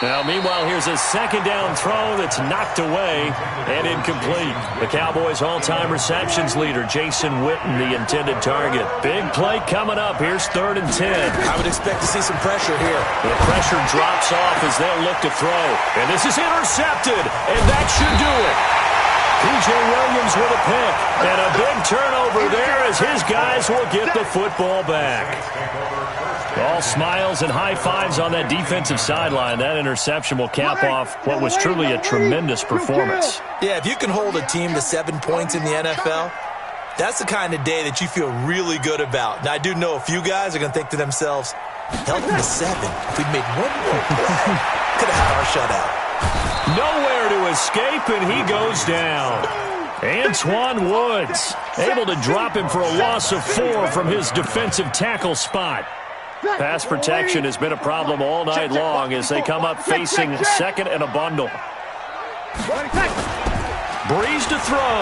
S1: Now, meanwhile, here's a second down throw that's knocked away and incomplete. The Cowboys' all-time receptions leader, Jason Witten, the intended target. Big play coming up. Here's 3rd and 10.
S3: I would expect to see some pressure here.
S1: The pressure drops off as they'll look to throw. And this is intercepted, and that should do it. P.J. Williams with a pick. And a big turnover there as his guys will get the football back. All smiles and high fives on that defensive sideline. That interception will cap off what was truly a tremendous performance.
S3: Yeah, if you can hold a team to 7 points in the NFL, that's the kind of day that you feel really good about. Now, I do know a few guys are going to think to themselves, held them to 7. If we'd made 1 more play, could have had our shutout.
S1: Nowhere to escape, and he goes down. Antoine Woods able to drop him for a loss of 4 from his defensive tackle spot. Pass protection has been a problem all night long as they come up facing second and a bundle. Breeze to throw.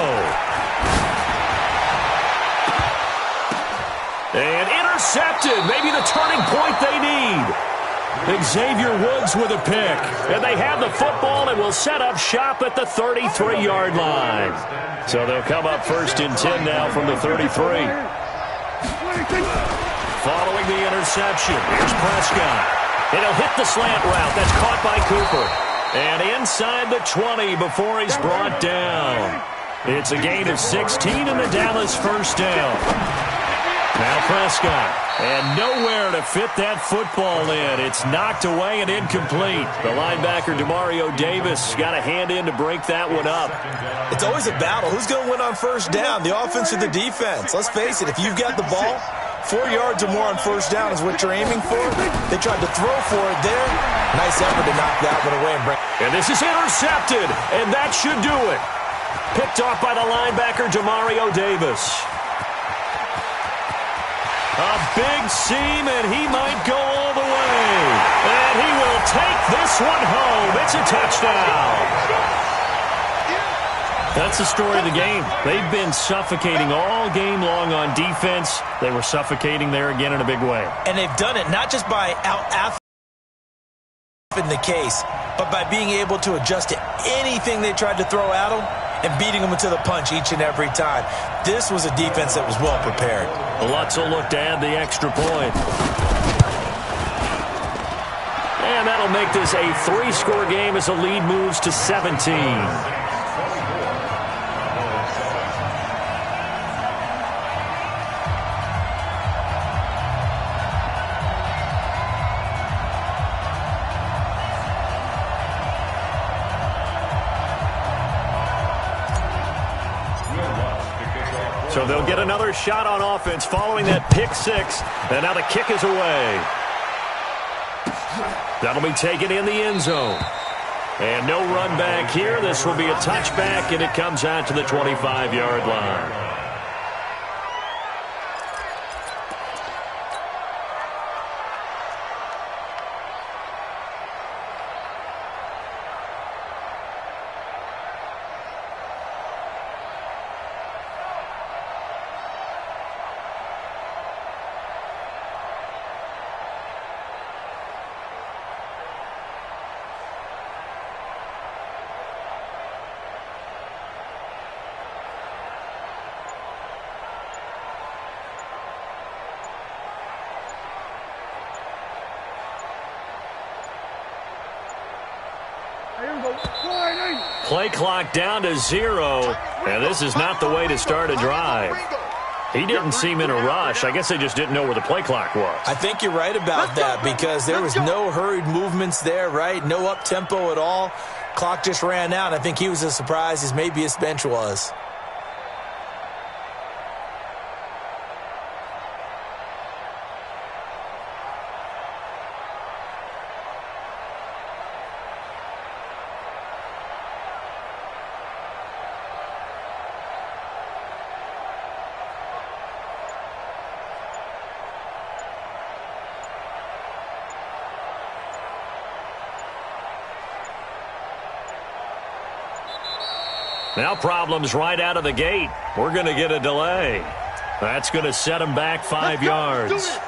S1: And intercepted. Maybe the turning point they need. Xavier Woods with a pick. And they have the football and will set up shop at the 33-yard line. So they'll come up 1st and 10 now from the 33. Following the interception, here's Prescott. And he'll hit the slant route. That's caught by Cooper. And inside the 20 before he's brought down. It's a gain of 16 and the Dallas first down. Now Prescott. And nowhere to fit that football in. It's knocked away and incomplete. The linebacker, Demario Davis, got a hand in to break that one up.
S3: It's always a battle. Who's going to win on first down, the offense or the defense? Let's face it, if you've got the ball, 4 yards or more on first down is what you're aiming for. They tried to throw for it there. Nice effort to knock that one away and bring.
S1: And this is intercepted, and that should do it. Picked off by the linebacker, Demario Davis. A big seam, and he might go all the way. And he will take this one home. It's a touchdown. That's the story of the game. They've been suffocating all game long on defense. They were suffocating there again in a big way.
S3: And they've done it not just by out in the case, but by being able to adjust to anything they tried to throw at them and beating them to the punch each and every time. This was a defense that was well prepared.
S1: Lutz will look to add the extra point. And that'll make this a 3-score game as the lead moves to 17. So they'll get another shot on offense following that pick 6. And now the kick is away. That'll be taken in the end zone. And no run back here. This will be a touchback, and it comes out to the 25-yard line. Play clock down to 0, and this is not the way to start a drive. He didn't seem in a rush. I guess they just didn't know where the play clock was.
S3: I think you're right about that because there was no hurried movements there, right? No up-tempo at all. Clock just ran out. I think he was as surprised as maybe his bench was.
S1: Now problems right out of the gate. We're going to get a delay. That's going to set him back 5 yards.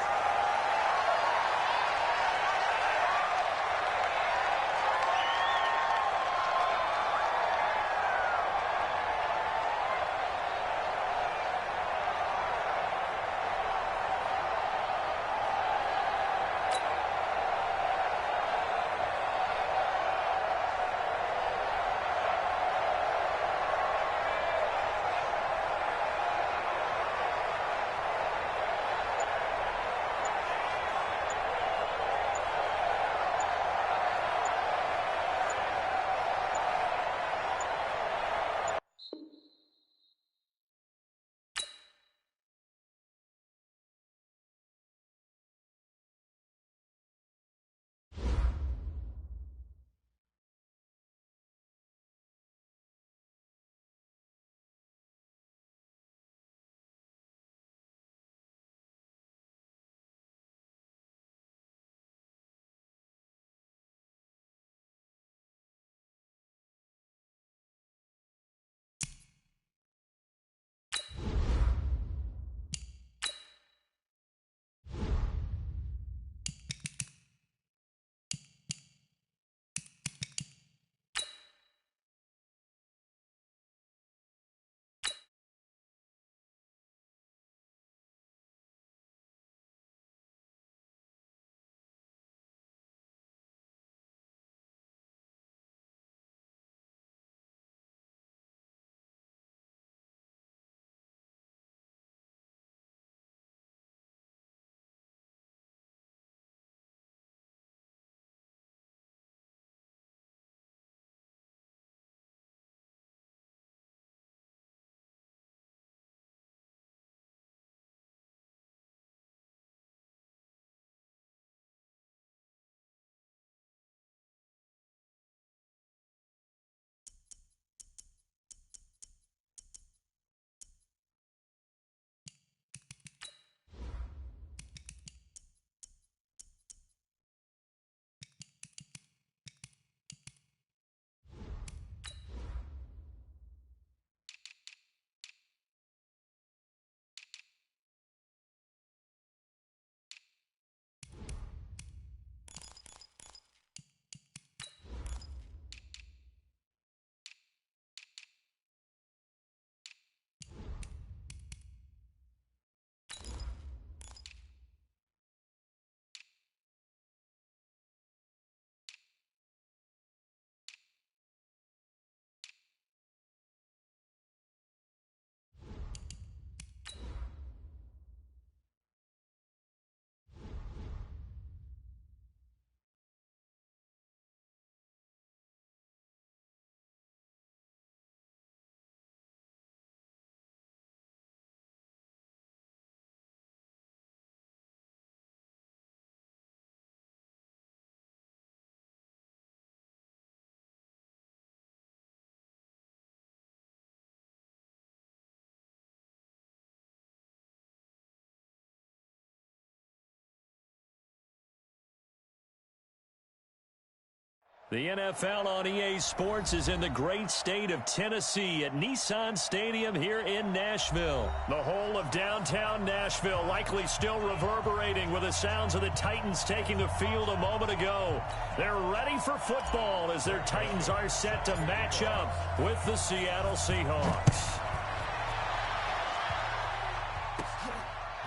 S1: The NFL on EA Sports is in the great state of Tennessee at Nissan Stadium here in Nashville. The whole of downtown Nashville likely still reverberating with the sounds of the Titans taking the field a moment ago. They're ready for football as their Titans are set to match up with the Seattle Seahawks.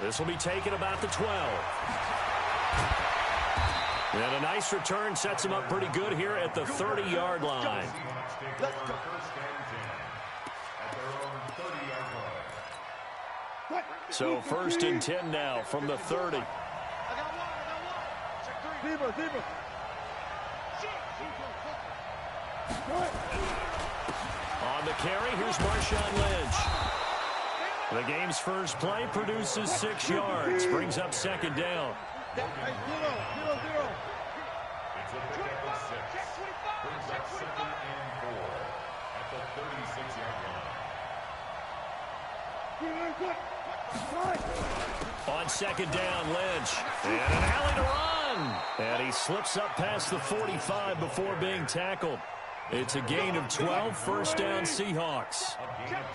S1: This will be taken about the 12. And a nice return sets him up pretty good here at the 30-yard line. So 1st and 10 now from the 30. On the carry, here's Marshawn Lynch. The game's first play produces 6 yards, brings up 2nd down.
S2: It's a pickup of 6. Brings up 2nd and 4 at the 36-yard line.
S1: On 2nd down, Lynch. And an alley to run. And he slips up past the 45 before being tackled. It's a gain of 12, 1st down Seahawks.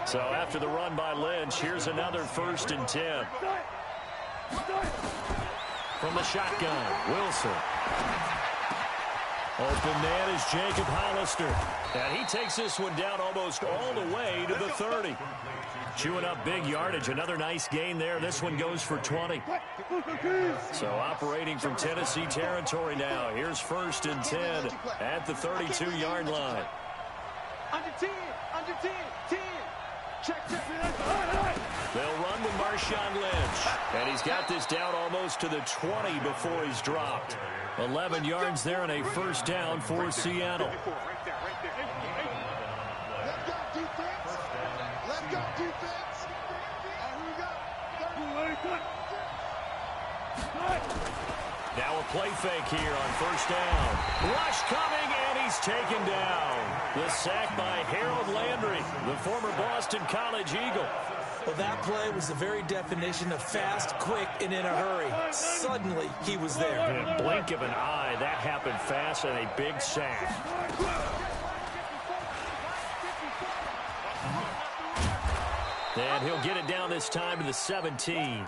S1: So after the run by Lynch, here's another 1st and 10. From the shotgun, Wilson. Open man is Jacob Hollister. And he takes this one down almost all the way to the 30. Chewing up big yardage. Another nice gain there. This one goes for 20. So operating from Tennessee territory now. Here's 1st and 10 at the 32-yard line.
S6: Under 10, 10. Check.
S1: They'll run with Marshawn Lynch. And he's got this down almost to the 20 before he's dropped. 11 yards there and a 1st down for Seattle.
S4: Let's go, defense. Let's go, defense.
S1: Now a play fake here on 1st down. Rush coming, and he's taken down. The sack by Harold Landry, the former Boston College Eagle.
S3: Well, that play was the very definition of fast, quick, and in a hurry. Suddenly, he was there.
S1: In a blink of an eye, that happened fast and a big sack. And he'll get it down this time to the 17.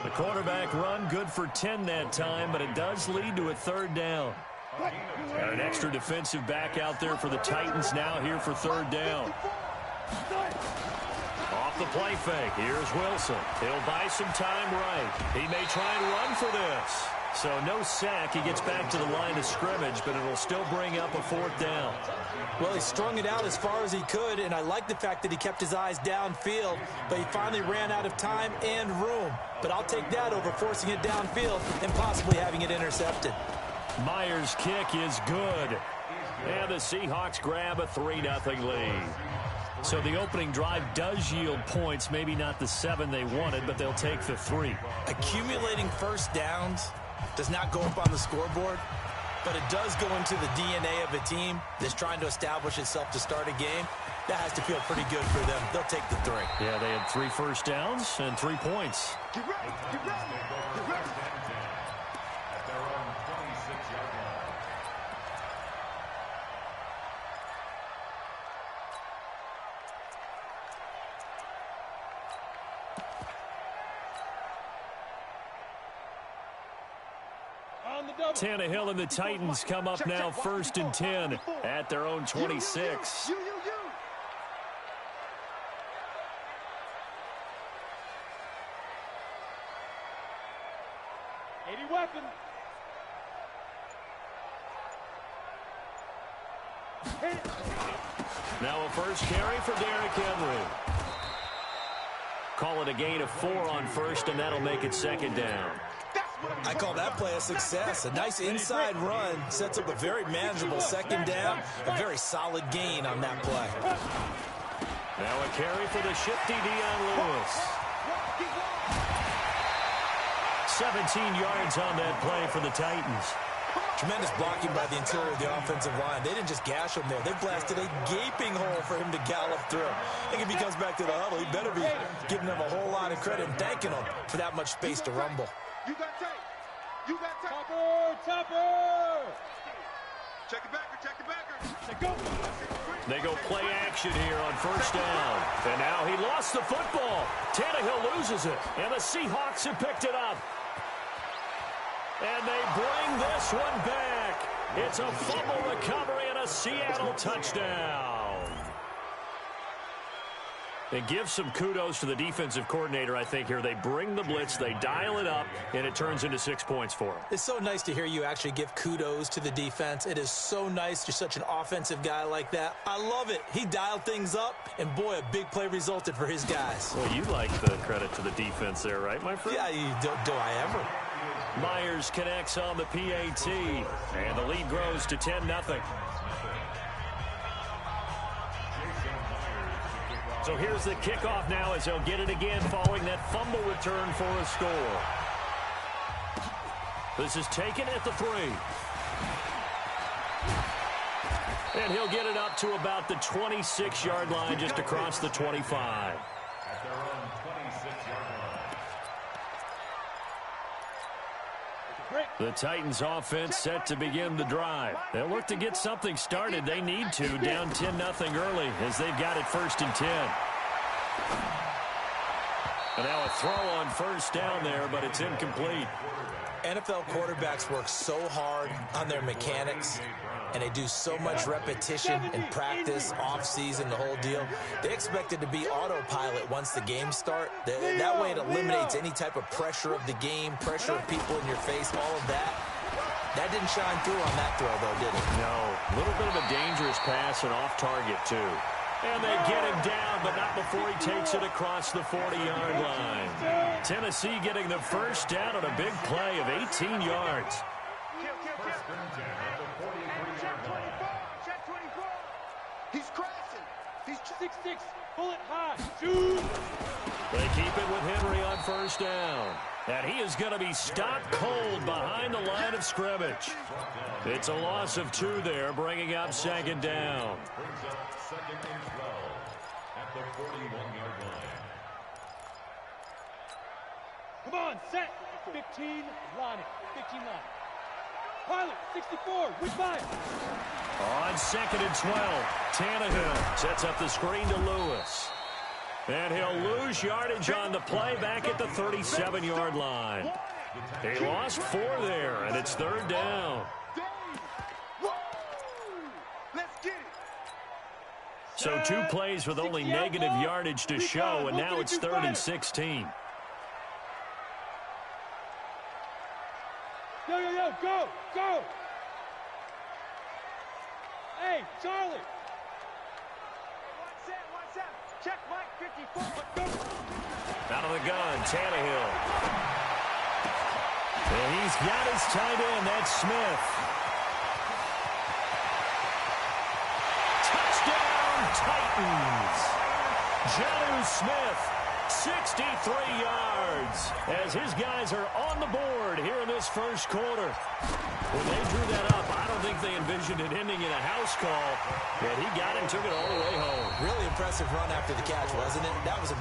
S1: The quarterback run good for 10 that time, but it does lead to a 3rd down. Got an extra defensive back out there for the Titans now here for 3rd down. Off the play fake, here's Wilson. He'll buy some time right. He may try and run for this. So no sack. He gets back to the line of scrimmage, but it'll still bring up a 4th down.
S3: Well, he strung it out as far as he could, and I like the fact that he kept his eyes downfield, but he finally ran out of time and room. But I'll take that over forcing it downfield and possibly having it intercepted.
S1: Myers' kick is good. And the Seahawks grab a 3-0 lead. So the opening drive does yield points, maybe not the 7 they wanted, but they'll take the 3.
S3: Accumulating 1st downs does not go up on the scoreboard, but it does go into the DNA of a team that's trying to establish itself to start a game. That has to feel pretty good for them. They'll take the 3.
S1: Yeah, they had 3 1st downs and 3 points.
S2: Get ready. At their own 26-yard line.
S1: Tannehill and the Titans come up now 1st and 10 at their own 26.
S6: You. 80 weapon.
S1: Now a 1st carry for Derrick Henry. Call it a gain of 4 on 1st, and that'll make it 2nd down.
S3: I call that play a success. A nice inside run sets up a very manageable 2nd down. A very solid gain on that play.
S1: Now a carry for the shifty Dion Lewis. 17 yards on that play for the Titans.
S3: Tremendous blocking by the interior of the offensive line. They didn't just gash him there. They blasted a gaping hole for him to gallop through. I think if he comes back to the huddle, he better be giving them a whole lot of credit and thanking them for that much space to rumble.
S6: You got tape. Topper.
S4: Check the backer, check the backer.
S1: They go play action here on first down. And now he lost the football. Tannehill loses it. And the Seahawks have picked it up. And they bring this one back. It's a fumble recovery and a Seattle touchdown. And give some kudos to the defensive coordinator, I think, here. They bring the blitz, they dial it up, and it turns into 6 points for them.
S3: It's so nice to hear you actually give kudos to the defense. It is so nice. You're such an offensive guy like that. I love it. He dialed things up, and boy, a big play resulted for his guys.
S1: Well, you like the credit to the defense there, right, my friend?
S3: Yeah, do I ever?
S1: Myers connects on the PAT, and the lead grows to 10-0. So here's the kickoff now as they'll get it again following that fumble return for a score. This is taken at the 3. And he'll get it up to about the 26-yard line, just across the 25.
S2: At their own 26-yard line.
S1: The Titans offense set to begin the drive. They'll look to get something started. They need to, down 10-0 early as they've got it first and 10. And now a throw on first down there, but it's incomplete.
S3: NFL quarterbacks work so hard on their mechanics, and they do so much repetition and practice, off-season, the whole deal. They expect it to be autopilot once the games start. That way it eliminates any type of pressure of the game, pressure of people in your face, all of that. That didn't shine through on that throw, though, did it?
S1: No. A little bit of a dangerous pass and off target, too. And they get him down, but not before he takes it across the 40-yard line. Tennessee getting the first down on a big play of 18 yards.
S2: First and 10 at the 43-yard line.
S6: Check 24. He's crashing. He's
S5: 6-6. Pull it high. Shoot.
S1: They keep it with Henry on first down. And he is going to be stopped cold behind the line of scrimmage. It's a loss of 2 there, bringing up second down.
S2: Brings up second and 12 at the 41-yard line.
S5: Come on, set. 15, line it. 15 line. Pilot, 64, with 5.
S1: On second and 12, Tannehill sets up the screen to Lewis. And he'll lose yardage on the play back at the 37-yard line. He lost 4 there, and it's third down.
S6: Let's get it.
S1: So 2 plays with only negative yardage to show, and now it's third and 16.
S5: Yo, go, go. Hey, Charlie.
S6: Watch out. Check Mike 54.
S1: Out of the gun, Tannehill. And he's got his tight end, that's Smith. Touchdown, Titans. Jonnu Smith, 63 yards, as his guys are on the board here in this first quarter. When they drew that up, I don't think they envisioned it ending in a house call, and he got it, took it all the way home.
S3: Really impressive run after the catch, wasn't it? That was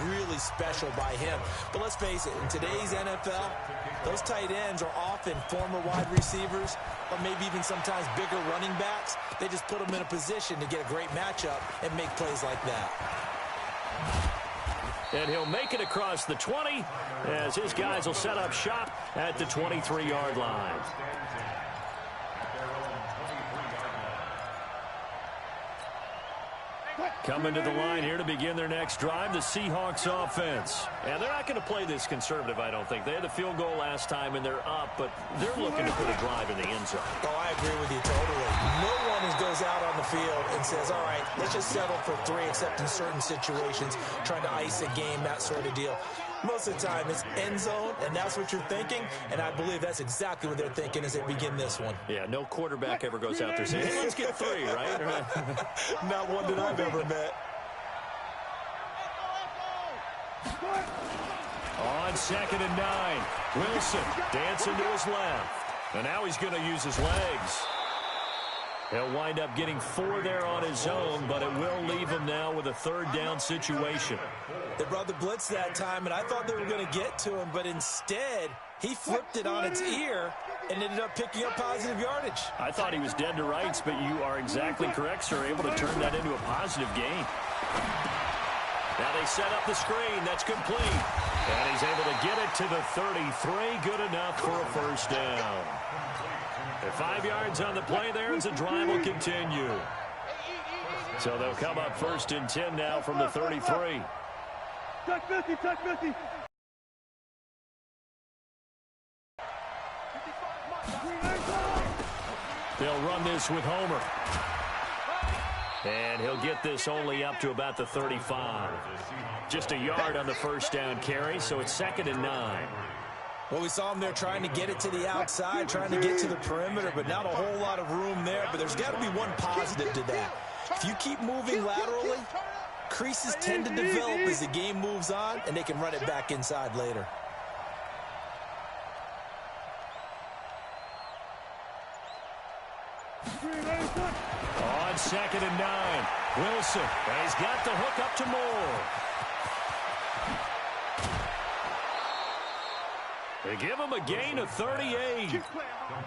S3: really special by him. But let's face it, in today's NFL, those tight ends are often former wide receivers, or maybe even sometimes bigger running backs. They just put them in a position to get a great matchup and make plays like that.
S1: And he'll make it across the 20 as his guys will set up shop at the 23-yard line. Coming to the line here to begin their next drive, the Seahawks offense. And they're not going to play this conservative, I don't think. They had the field goal last time, and they're up, but they're looking to put a drive in the end zone.
S3: Oh, I agree with you totally. No one goes out on the field and says, all right, let's just settle for 3, except in certain situations, trying to ice a game, that sort of deal. Most of the time, it's end zone, and that's what you're thinking, and I believe that's exactly what they're thinking as they begin this one.
S1: Yeah, no quarterback ever goes out there saying, hey, let's get 3, right?
S3: Not one that I've ever met.
S1: On second and 9, Wilson dancing to his left. And now he's going to use his legs. He'll wind up getting 4 there on his own, but it will leave him now with a 3rd down situation.
S3: They brought the blitz that time, and I thought they were going to get to him, but instead he flipped it on its ear and ended up picking up positive yardage.
S1: I thought he was dead to rights, but you are exactly correct, sir. Able to turn that into a positive gain. Now they set up the screen. That's complete. And he's able to get it to the 33. Good enough for a 1st down. And 5 yards on the play there as the drive will continue. So they'll come up 1st and 10 now from the 33.
S5: Tuck 50, tuck 50.
S1: They'll run this with Homer. And he'll get this only up to about the 35. Just a yard on the 1st down carry, so it's 2nd and 9.
S3: Well, we saw him there trying to get it to the outside, trying to get to the perimeter, but not a whole lot of room there. But there's got to be one positive to that. If you keep moving laterally, creases tend to develop as the game moves on, and they can run it back inside later.
S1: On 2nd and 9, Wilson. And he's got the hook up to Moore. They give him a gain of 38.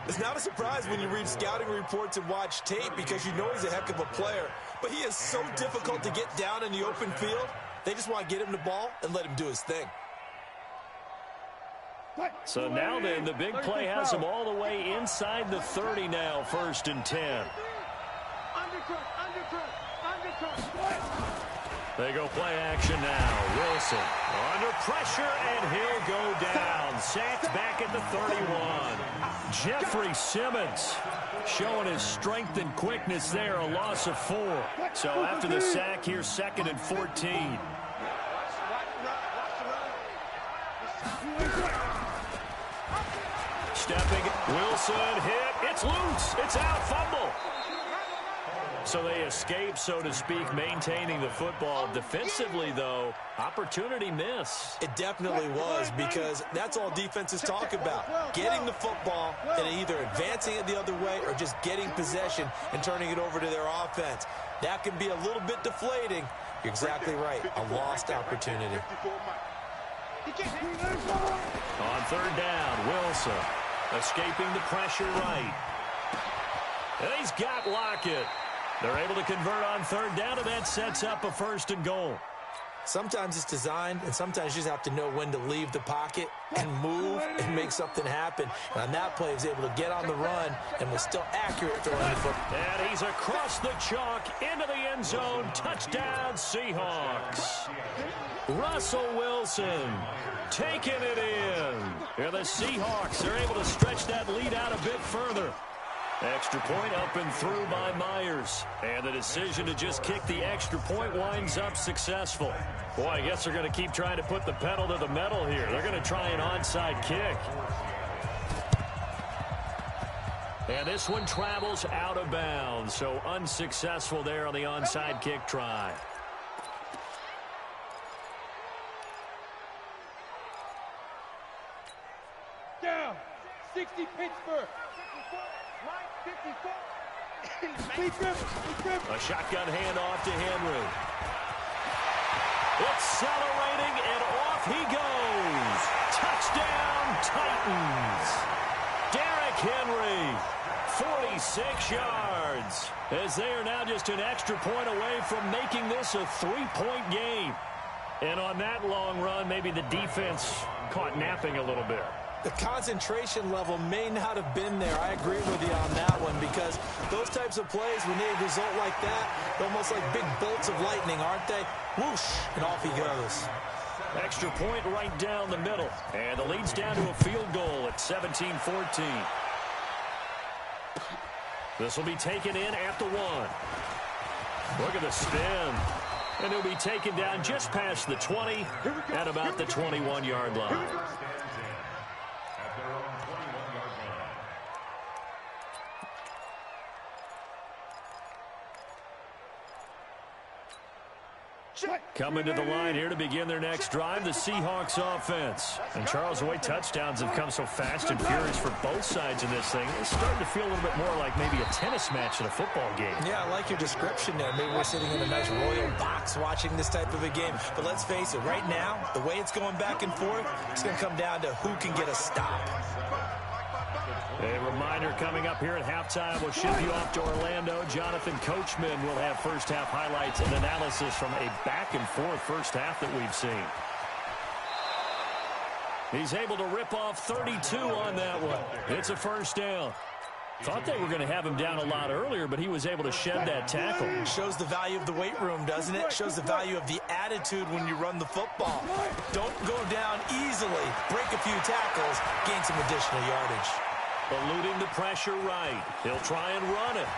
S3: It's not a surprise when you read scouting reports and watch tape because you know he's a heck of a player. But he is so difficult to get down in the open field. They just want to get him the ball and let him do his thing.
S1: So now then, the big play has him all the way inside the 30 now, 1st and 10. They go play action now. Wilson under pressure, and he'll go down. Sacked back at the 31. Jeffrey Simmons showing his strength and quickness there, a loss of 4. So after the sack, here's 2nd and 14. Stepping, Wilson hit. It's loose. It's out. Fumble. So they escape, so to speak, maintaining the football. Defensively, though, opportunity miss.
S3: It definitely was, because that's all defenses talk about. Getting the football and either advancing it the other way or just getting possession and turning it over to their offense. That can be a little bit deflating. You're exactly right. A lost opportunity.
S1: On 3rd down, Wilson escaping the pressure right. And he's got Lockett. They're able to convert on 3rd down, and that sets up a 1st and goal.
S3: Sometimes it's designed, and sometimes you just have to know when to leave the pocket and move and make something happen. And on that play, he was able to get on the run and was still accurate throwing the football.
S1: And he's across the chalk into the end zone. Touchdown, Seahawks. Russell Wilson taking it in. And the Seahawks are able to stretch that lead out a bit further. Extra point up and through by Myers. And the decision to just kick the extra point winds up successful. Boy, I guess they're going to keep trying to put the pedal to the metal here. They're going to try an onside kick. And this one travels out of bounds. So unsuccessful there on the onside kick try.
S5: Down. 60 Pittsburgh.
S1: A shotgun handoff to Henry. Accelerating, and off he goes. Touchdown, Titans. Derrick Henry, 46 yards. As they are now just an extra point away from making this a 3-point game. And on that long run, maybe the defense caught napping a little bit.
S3: The concentration level may not have been there. I agree with you on that one, because those types of plays, when they result like that, they're almost like big bolts of lightning, aren't they? Whoosh, and off he goes.
S1: Extra point right down the middle. And the lead's down to a field goal at 17-14. This will be taken in at the 1. Look at the spin. And it'll be taken down just past the 20 at about the 21-yard line. Coming to the line here to begin their next drive, the Seahawks offense. And Charles, the way touchdowns have come so fast and furious for both sides in this thing, it's starting to feel a little bit more like maybe a tennis match in a football game.
S3: Yeah, I like your description there. Maybe we're sitting in a nice royal box watching this type of a game. But let's face it, right now, the way it's going back and forth, it's going to come down to who can get a stop.
S1: A reminder coming up here at halftime. We'll ship you off to Orlando. Jonathan Coachman will have first-half highlights and analysis from a back-and-forth first half that we've seen. He's able to rip off 32 on that one. It's a first down. Thought they were going to have him down a lot earlier, but he was able to shed that tackle.
S3: Shows the value of the weight room, doesn't it? Shows the value of the attitude when you run the football. Don't go down easily. Break a few tackles. Gain some additional yardage.
S1: Eluding the pressure right. He'll try and run it.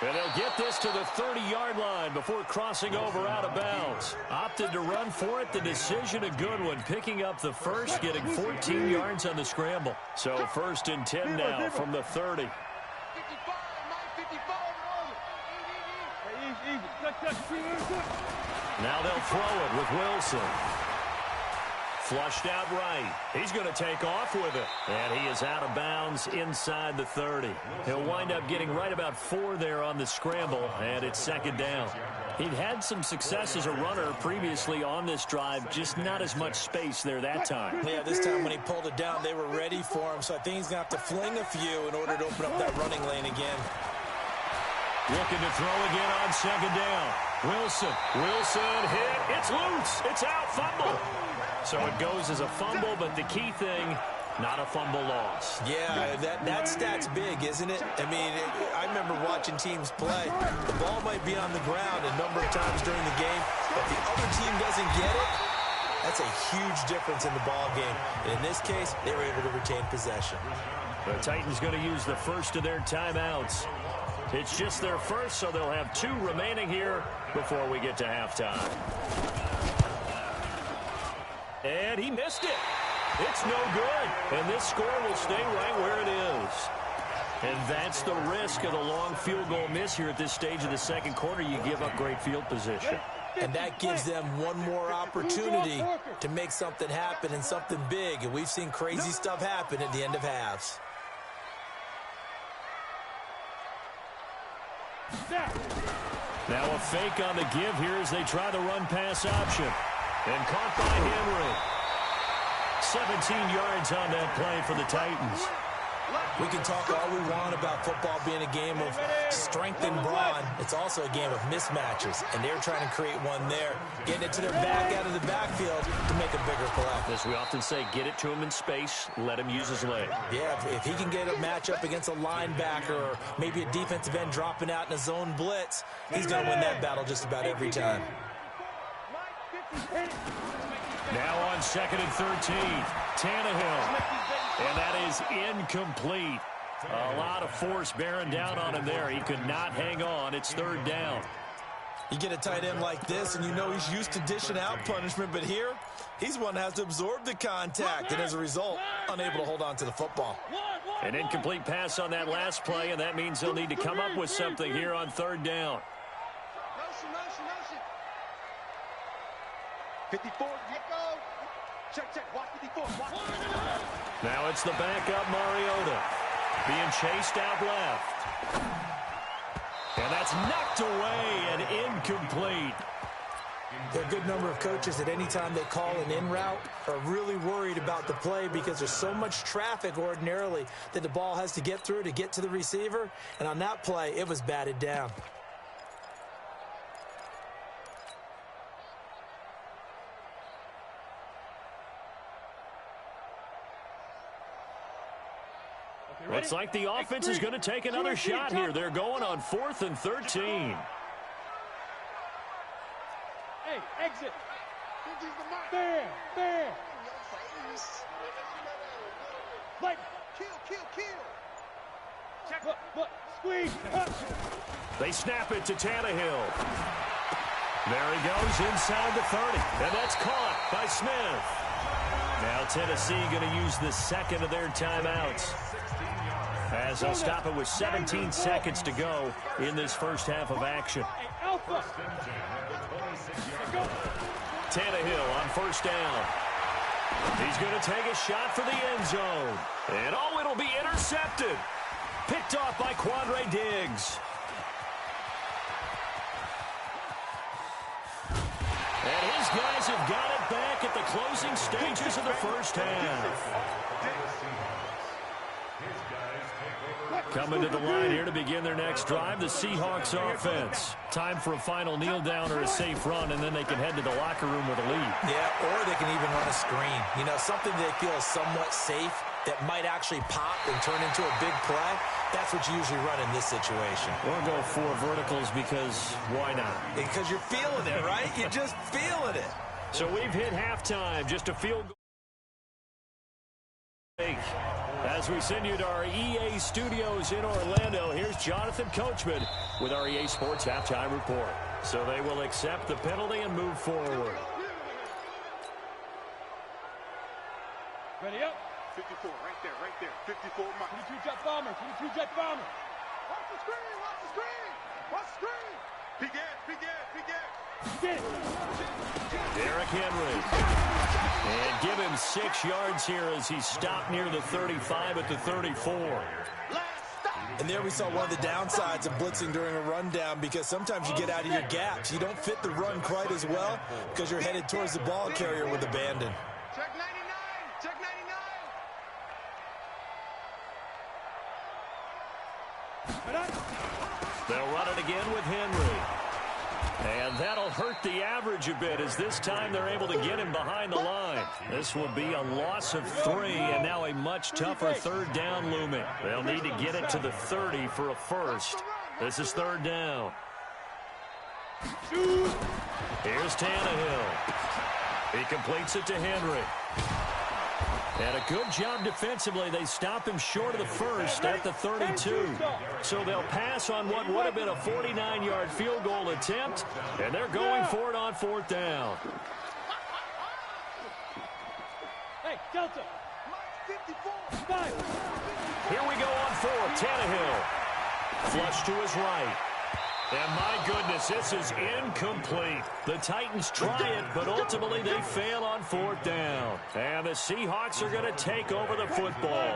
S1: And they'll get this to the 30-yard line before crossing over out of bounds. Opted to run for it. The decision a good one. Picking up the first, getting 14 yards on the scramble. So first and 10 now from the 30. Now they'll throw it with Wilson. Flushed out right. He's going to take off with it. And he is out of bounds inside the 30. He'll wind up getting right about 4 there on the scramble, and it's second down. He'd had some success as a runner previously on this drive, just not as much space there that time.
S3: Yeah, this time when he pulled it down, they were ready for him, so I think he's going to have to fling a few in order to open up that running lane again.
S1: Looking to throw again on second down. Wilson hit. It's loose. It's out. Fumble. So it goes as a fumble, but the key thing, not a fumble loss.
S3: Yeah, that stat's big, isn't it? I mean, I remember watching teams play. The ball might be on the ground a number of times during the game, but if the other team doesn't get it, that's a huge difference in the ball game. And in this case, they were able to retain possession.
S1: The Titans going to use the first of their timeouts. It's just their first, so they'll have 2 remaining here before we get to halftime. And he missed it. It's no good. And this score will stay right where it is. And that's the risk of the long field goal miss here at this stage of the second quarter. You give up great field position.
S3: And that gives them one more opportunity to make something happen and something big. And we've seen crazy stuff happen at the end of halves.
S1: Now a fake on the give here as they try the run-pass option. And caught by Henry. 17 yards on that play for the Titans.
S3: We can talk all we want about football being a game of strength and brawn. It's also a game of mismatches, and they're trying to create one there, getting it to their back out of the backfield to make a bigger play.
S1: As we often say, get it to him in space, let him use his leg.
S3: Yeah, if he can get a matchup against a linebacker or maybe a defensive end dropping out in a zone blitz, he's going to win that battle just about every time.
S1: Now on second and 13, Tannehill. And that is incomplete. A lot of force bearing down on him there. He could not hang on. It's third down.
S3: You get a tight end like this, and you know he's used to dishing out punishment, but here, he's one that has to absorb the contact, and as a result, unable to hold on to the football.
S1: An incomplete pass on that last play, and that means they'll need to come up with something here on third down.
S6: 54, go. Check, watch 54, watch.
S1: Now it's the backup Mariota being chased out left. And that's knocked away and incomplete.
S3: There are a good number of coaches at any time they call an in route are really worried about the play because there's so much traffic ordinarily that the ball has to get through to get to the receiver. And on that play, it was batted down.
S1: Looks like the offense is going to take another shot here. They're going on 4th and 13.
S5: Hey, exit. There. Like, kill. Check. Look, squeeze.
S1: They snap it to Tannehill. There he goes inside the 30. And that's caught by Smith. Now Tennessee going to use the second of their timeouts, as they'll stop it with 17 seconds to go in this first half of action. Tannehill on first down. He's going to take a shot for the end zone. And, oh, it'll be intercepted. Picked off by Quandre Diggs. And his guys have got it back at the closing stages of the first half. Coming to the line here to begin their next drive, the Seahawks offense. Time for a final kneel down or a safe run, and then they can head to the locker room with a lead.
S3: Yeah, or they can even run a screen. You know, something they feel is somewhat safe that might actually pop and turn into a big play. That's what you usually run in this situation.
S1: Or go for verticals because why not?
S3: Because you're feeling it, right? You're just feeling it.
S1: So we've hit halftime. Just a field goal. As we send you to our EA studios in Orlando, here's Jonathan Coachman with our EA Sports Halftime Report. So they will accept the penalty and move forward.
S5: Ready up.
S4: 54, right there. 54 miles.
S5: 22 jet bomber. 22 jet bomber.
S4: Watch the screen, watch the screen. Watch the screen. Big
S5: Get.
S1: Derrick Henry. And give him 6 yards here as he stopped near the 35 at the 34.
S3: And there we saw one of the downsides of blitzing during a rundown, because sometimes you get out of your gaps. You don't fit the run quite as well because you're headed towards the ball carrier with abandon.
S4: Check 99. Check 99.
S1: They'll run it again with Henry. And that'll hurt the average a bit, as this time they're able to get him behind the line. This will be a loss of 3, and now a much tougher third down looming. They'll need to get it to the 30 for a first. This is third down. Here's Tannehill. He completes it to Henry. And a good job defensively. They stop him short of the first at the 32. So they'll pass on what would have been a 49-yard field goal attempt, and they're going for it on fourth down.
S5: Hey, Delta. 5.
S1: Here we go on fourth. Tannehill. Flush to his right. And my goodness, this is incomplete. The Titans try it, but ultimately they fail on fourth down. And the Seahawks are going to take over the football.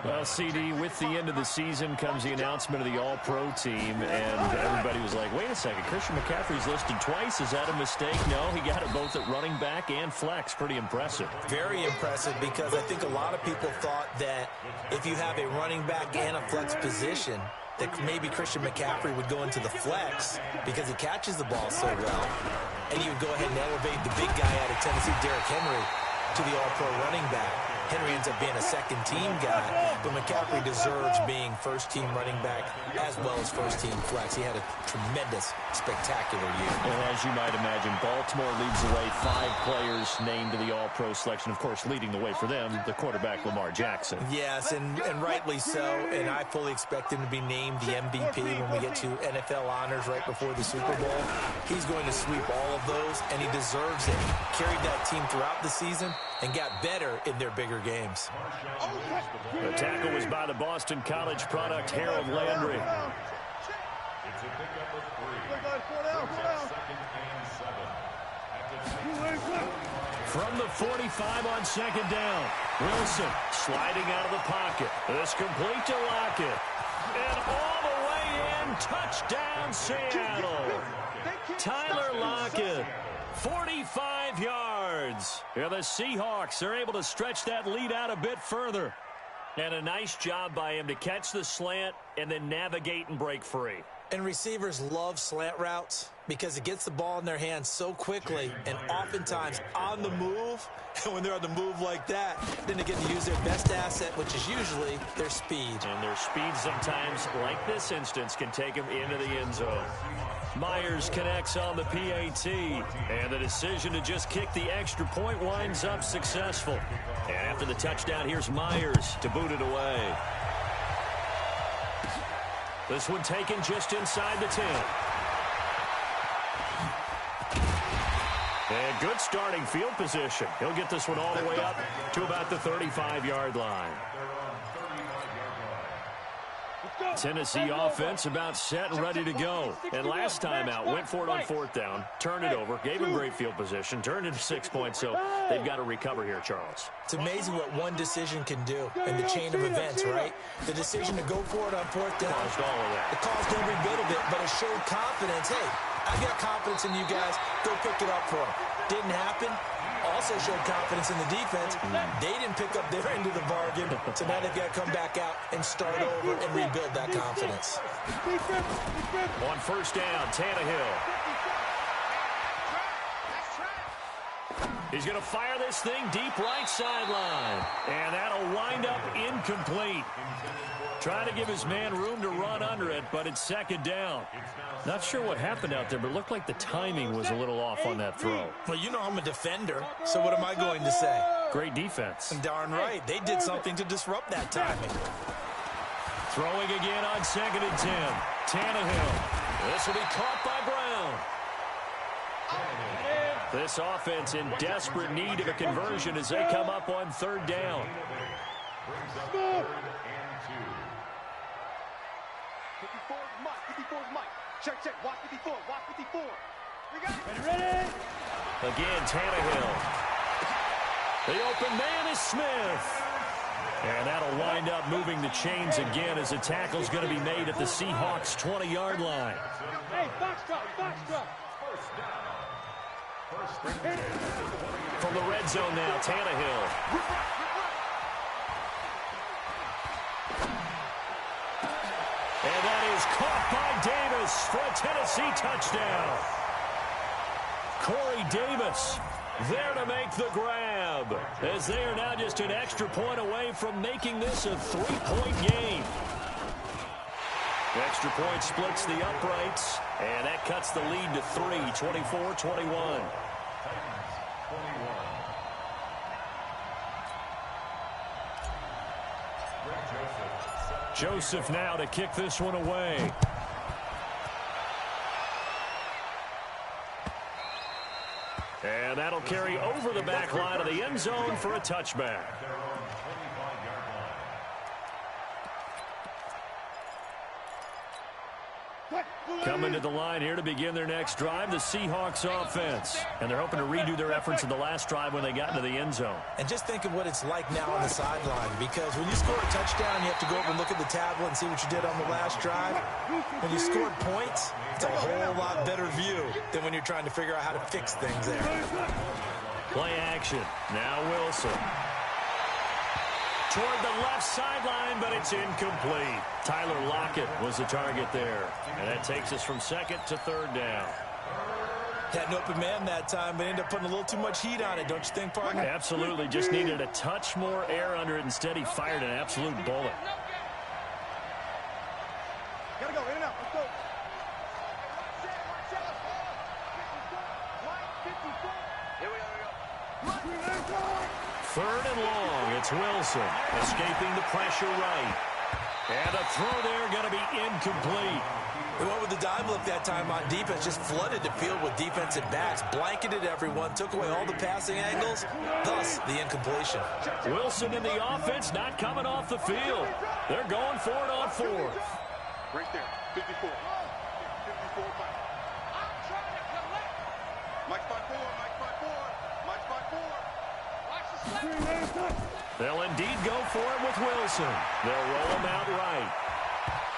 S1: Well, CD, with the end of the season comes the announcement of the All-Pro team, and everybody was like, wait a second, Christian McCaffrey's listed twice. Is that a mistake? No, he got it both at running back and flex. Pretty impressive.
S3: Very impressive, because I think a lot of people thought that if you have a running back and a flex position, that maybe Christian McCaffrey would go into the flex because he catches the ball so well, and you would go ahead and elevate the big guy out of Tennessee, Derrick Henry, to the All-Pro running back. Henry ends up being a second-team guy, but McCaffrey deserves being first-team running back as well as first-team flex. He had a tremendous, spectacular year.
S1: And as you might imagine, Baltimore leads the way. 5 players named to the All-Pro selection. Of course, leading the way for them, the quarterback Lamar Jackson.
S3: Yes, and rightly so, and I fully expect him to be named the MVP when we get to NFL honors right before the Super Bowl. He's going to sweep all of those, and he deserves it. Carried that team throughout the season and got better in their bigger games.
S1: The tackle was by the Boston College product, Harold Landry.
S2: It's a pickup of 3. Second and 7.
S1: From the 45 on second down, Wilson sliding out of the pocket. This complete to Lockett. And all the way in, touchdown Seattle. Tyler Lockett. 45 yards. Yeah, the Seahawks are able to stretch that lead out a bit further. And a nice job by him to catch the slant and then navigate and break free.
S3: And receivers love slant routes because it gets the ball in their hands so quickly and oftentimes on the move. And when they're on the move like that, then they get to use their best asset, which is usually their speed.
S1: And their speed sometimes, like this instance, can take them into the end zone. Myers connects on the PAT, and the decision to just kick the extra point winds up successful. And after the touchdown, here's Myers to boot it away. This one taken just inside the 10. And good starting field position. He'll get this one all the way up to about the 35-yard line. Tennessee offense about set and ready to go. And last time out, went for it on fourth down, turned it over, gave him great field position, turned into 6 points, so they've got to recover here, Charles.
S3: It's amazing what one decision can do in the chain of events, right? The decision to go for it on fourth down.
S1: Caused all of that.
S3: It caused every bit of it, but it showed confidence. Hey, I've got confidence in you guys. Go pick it up for them. Didn't happen. Also showed confidence in the defense. They didn't pick up their end of the bargain, so now they've got to come back out and start over and rebuild that confidence.
S1: On first down, Tannehill. He's going to fire this thing deep right sideline. And that'll wind up incomplete. Trying to give his man room to run under it, but it's second down. Not sure what happened out there, but it looked like the timing was a little off on that throw.
S3: Well, you know I'm a defender, so what am I going to say?
S1: Great defense.
S3: Darn right. They did something to disrupt that timing.
S1: Throwing again on 2nd and 10. Tannehill. This will be caught by Brown. This offense in desperate need of a conversion as they come up on third down.
S6: 54 Mike. Check. Watch 54. We got it.
S5: Ready?
S1: Again, Tannehill. The open man is Smith. And that'll wind up moving the chains again as the tackle's going to be made at the Seahawks' 20-yard line.
S5: Hey, box drop.
S1: From the red zone now, Tannehill. And that is caught by Davis for a Tennessee touchdown. Corey Davis there to make the grab, as they are now just an extra point away from making this a 3-point game. The extra point splits the uprights, and that cuts the lead to 3, 24-21. Joseph now to kick this one away. And that'll carry over the back line of the end zone for a touchback. Coming to the line here to begin their next drive, the Seahawks offense. And they're hoping to redo their efforts in the last drive when they got into the end zone.
S3: And just think of what it's like now on the sideline, because when you score a touchdown, you have to go over and look at the tablet and see what you did on the last drive. When you scored points, it's a whole lot better view than when you're trying to figure out how to fix things there.
S1: Play action. Now Wilson. Toward the left sideline, but it's incomplete. Tyler Lockett was the target there. And that takes us from second to third down.
S3: Had an open man that time, but ended up putting a little too much heat on it, don't you think, partner?
S1: Absolutely. Just needed a touch more air under it. Instead, he fired an absolute bullet.
S6: Gotta go, in and out. Let's go.
S1: Third and long. It's Wilson escaping the pressure right. And a throw there going to be incomplete.
S3: We went with the dive look that time on defense, just flooded the field with defensive backs, blanketed everyone, took away all the passing angles, thus the incompletion.
S1: Wilson in the offense not coming off the field. They're going for it on fourth.
S4: Right there, 54. 54, Mike 5-4, Mike 5-4.
S1: They'll indeed go for it with Wilson. They'll roll him out right.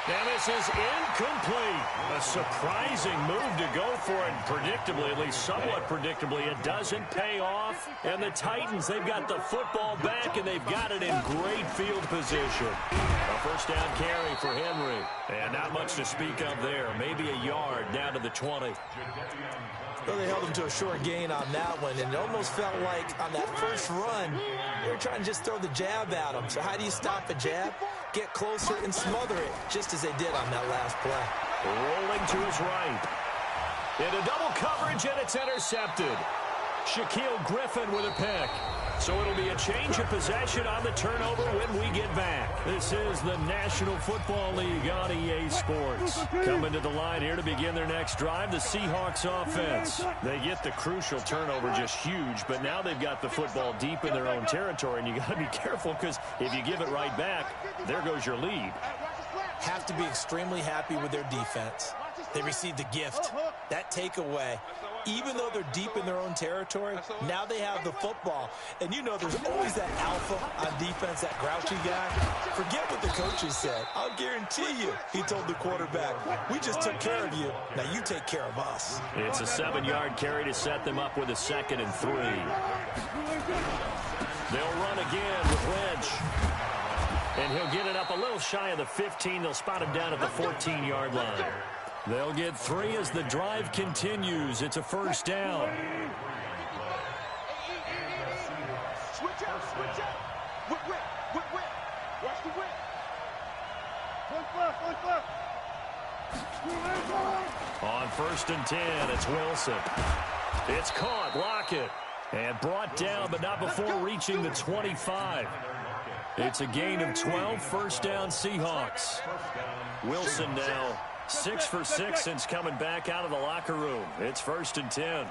S1: And this is incomplete. A surprising move to go for it. Predictably, at least somewhat predictably, it doesn't pay off. And the Titans, they've got the football back, and they've got it in great field position. A first down carry for Henry. And not much to speak of there. Maybe a yard down to the 20.
S3: Well, they held him to a short gain on that one, and it almost felt like on that first run, they were trying to just throw the jab at him. So how do you stop a jab? Get closer and smother it, just as they did on that last play.
S1: Rolling to his right. Into double coverage, and it's intercepted. Shaquille Griffin with a pick. So it'll be a change of possession on the turnover when we get back. This is the National Football League on EA Sports. Coming to the line here to begin their next drive, the Seahawks offense. They get the crucial turnover, just huge, but now they've got the football deep in their own territory, and you got to be careful because if you give it right back, there goes your lead.
S3: have to be extremely happy with their defense. They received a gift, that takeaway. Even though they're deep in their own territory, now they have the football. And you know there's always that alpha on defense, that grouchy guy. Forget what the coaches said. I'll guarantee you, he told the quarterback, we just took care of you. Now you take care of us.
S1: It's a 7-yard carry to set them up with a 2nd and 3. They'll run again with Lynch. And he'll get it up a little shy of the 15. They'll spot him down at the 14-yard line. They'll get 3 as the drive continues. It's a 1st down.
S6: Switch out. Whip. Watch the whip.
S1: On 1st and 10, it's Wilson. It's caught, Lockett. And brought down, but not before reaching the 25. It's a gain of 12, 1st down Seahawks. Wilson now 6 for 6 since coming back out of the locker room. It's 1st and 10.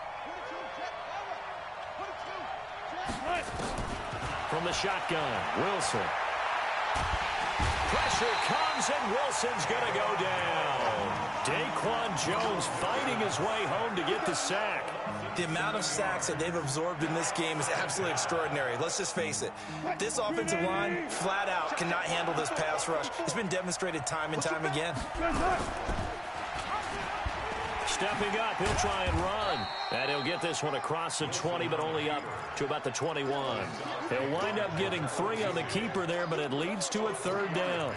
S1: From the shotgun, Wilson. Pressure comes, and Wilson's going to go down. Daquan Jones fighting his way home to get the sack.
S3: The amount of sacks that they've absorbed in this game is absolutely extraordinary. Let's just face it. This offensive line, flat out, cannot handle this pass rush. It's been demonstrated time and time again.
S1: Stepping up, he'll try and run. And he'll get this one across the 20, but only up to about the 21. He'll wind up getting 3 on the keeper there, but it leads to a 3rd down.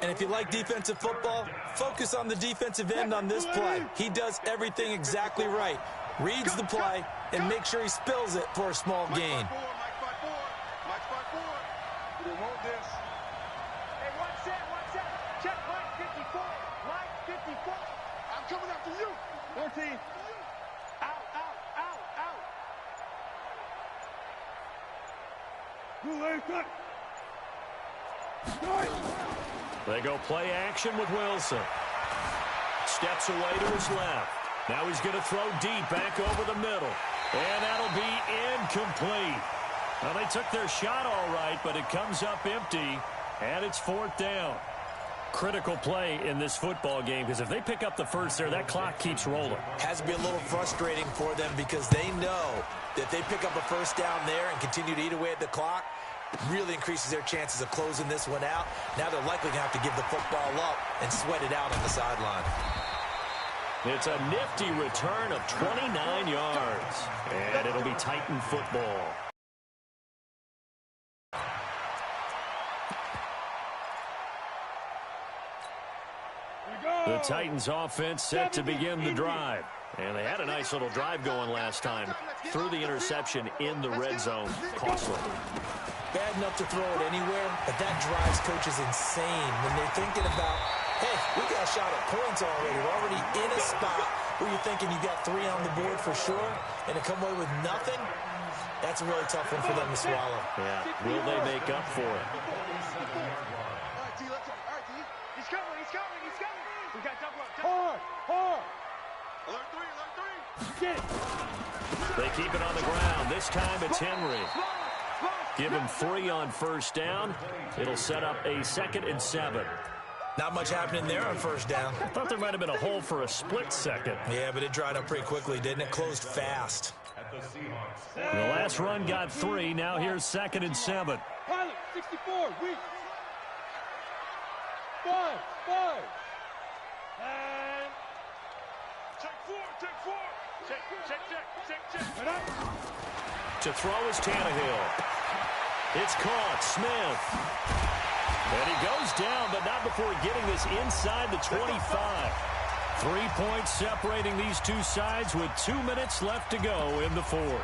S3: And if you like defensive football, focus on the defensive end on this play. He does everything exactly right. Reads the play and make sure he spills it for a small gain.
S4: Mike 5-4. We don't want this.
S6: Hey, watch that. Check Mike 54. Mike 54.
S4: I'm coming after you.
S6: 14. Out.
S1: They go play action with Wilson. Steps away to his left. Now he's going to throw deep back over the middle. And that'll be incomplete. Well, they took their shot all right, but it comes up empty, and it's 4th down. Critical play in this football game, because if they pick up the first there, that clock keeps rolling.
S3: Has to be a little frustrating for them because they know that they pick up a 1st down there and continue to eat away at the clock. It really increases their chances of closing this one out. Now they're likely going to have to give the football up and sweat it out on the sideline.
S1: It's a nifty return of 29 yards. And it'll be Titan football. The Titans offense set to begin the drive. And they had a nice little drive going last time. Threw the interception in the red zone. Costly.
S3: Bad enough to throw it anywhere, but that drives coaches insane when they're thinking about, hey, we got a shot at points already. We're already in a spot where you're thinking you got 3 on the board for sure, and to come away with nothing, that's a really tough one for them to swallow.
S1: Yeah, will they make up for it?
S6: All right, D, let's go. All right, D. He's coming. We got double up.
S5: Hard.
S4: Alert 3.
S5: Get it.
S1: They keep it on the ground. This time it's Henry. Give him 3 on 1st down. It'll set up a 2nd and 7.
S3: Not much happening there on 1st down.
S1: I thought there might have been a hole for a split second.
S3: Yeah, but it dried up pretty quickly, didn't it? Closed fast.
S1: The last run got 3. Now here's 2nd and 7.
S5: Pilot, 64, weak. 5. And...
S6: Check 4. Check.
S1: To throw is Tannehill. It's caught. Smith. And he goes down, but not before getting this inside the 25. 3 points separating these two sides with 2 minutes left to go in the 4th.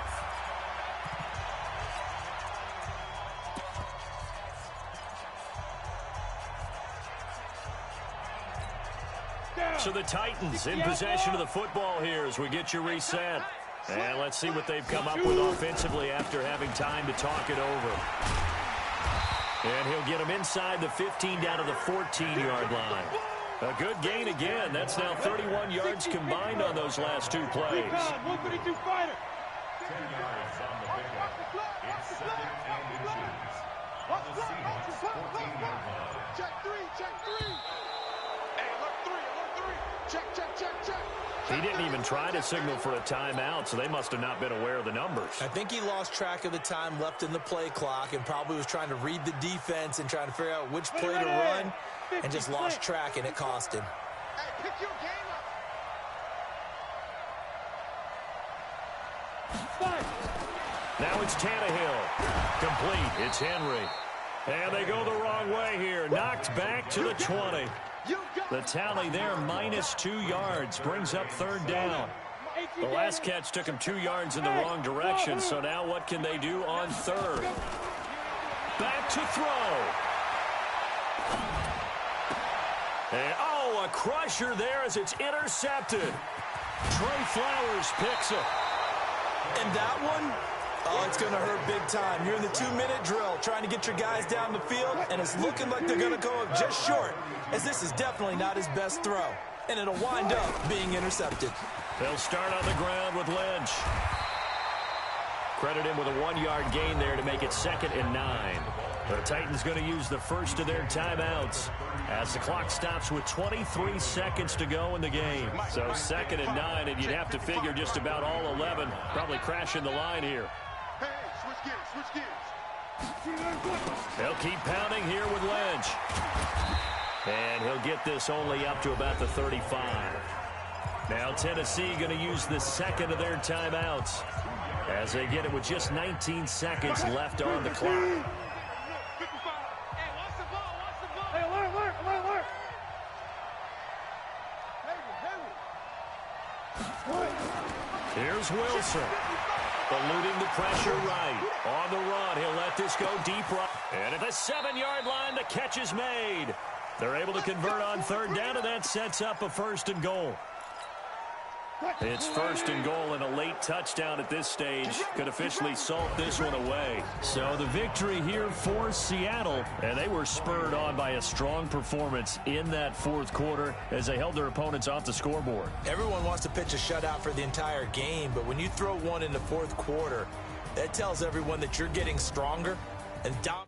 S1: So the Titans in possession of the football here as we get you reset. And let's see what they've come up with offensively after having time to talk it over. And he'll get him inside the 15 down to the 14-yard line. A good gain again. That's now 31 yards combined on those last 2 plays.
S5: 152 fighter.
S2: 10 yards on the pickup. It's 2nd and inches. On the Seahawks' 14-yard line.
S4: Check three, check three. Hey, alert three. Check.
S1: He didn't even try to signal for a timeout, so they must have not been aware of the numbers.
S3: I think he lost track of the time left in the play clock and probably was trying to read the defense and trying to figure out which play to run and just lost track, and it cost him.
S4: Hey, pick your game up.
S1: Now it's Tannehill. Complete. It's Henry. And they go the wrong way here. Knocked back to the 20. The tally there, -2 yards, brings up third down. The last catch took him 2 yards in the wrong direction, so now what can they do on third? Back to throw. And, oh, a crusher there as it's intercepted. Trey Flowers picks it.
S3: And that one, oh, it's going to hurt big time. You're in the 2-minute drill trying to get your guys down the field, and it's looking like they're going to go up just short, as this is definitely not his best throw. And it'll wind up being intercepted.
S1: They'll start on the ground with Lynch. Credit him with a 1-yard gain there to make it 2nd and 9. The Titans going to use the first of their timeouts as the clock stops with 23 seconds to go in the game. So 2nd and 9, and you'd have to figure just about all 11 probably crashing the line here.
S4: Hey, switch gears.
S1: They'll keep pounding here with Lynch. And he'll get this only up to about the 35. Now Tennessee going to use the second of their timeouts as they get it with just 19 seconds left on the clock.
S6: Hey, watch the ball. Hey, alert.
S1: Here's Wilson. Eluding the pressure right. On the run, he'll let this go deep right. And at the 7-yard line, the catch is made. They're able to convert on third down, and that sets up a 1st and goal. It's 1st and goal, and a late touchdown at this stage could officially salt this one away. So the victory here for Seattle, and they were spurred on by a strong performance in that 4th quarter as they held their opponents off the scoreboard.
S3: Everyone wants to pitch a shutout for the entire game, but when you throw one in the 4th quarter, that tells everyone that you're getting stronger and down.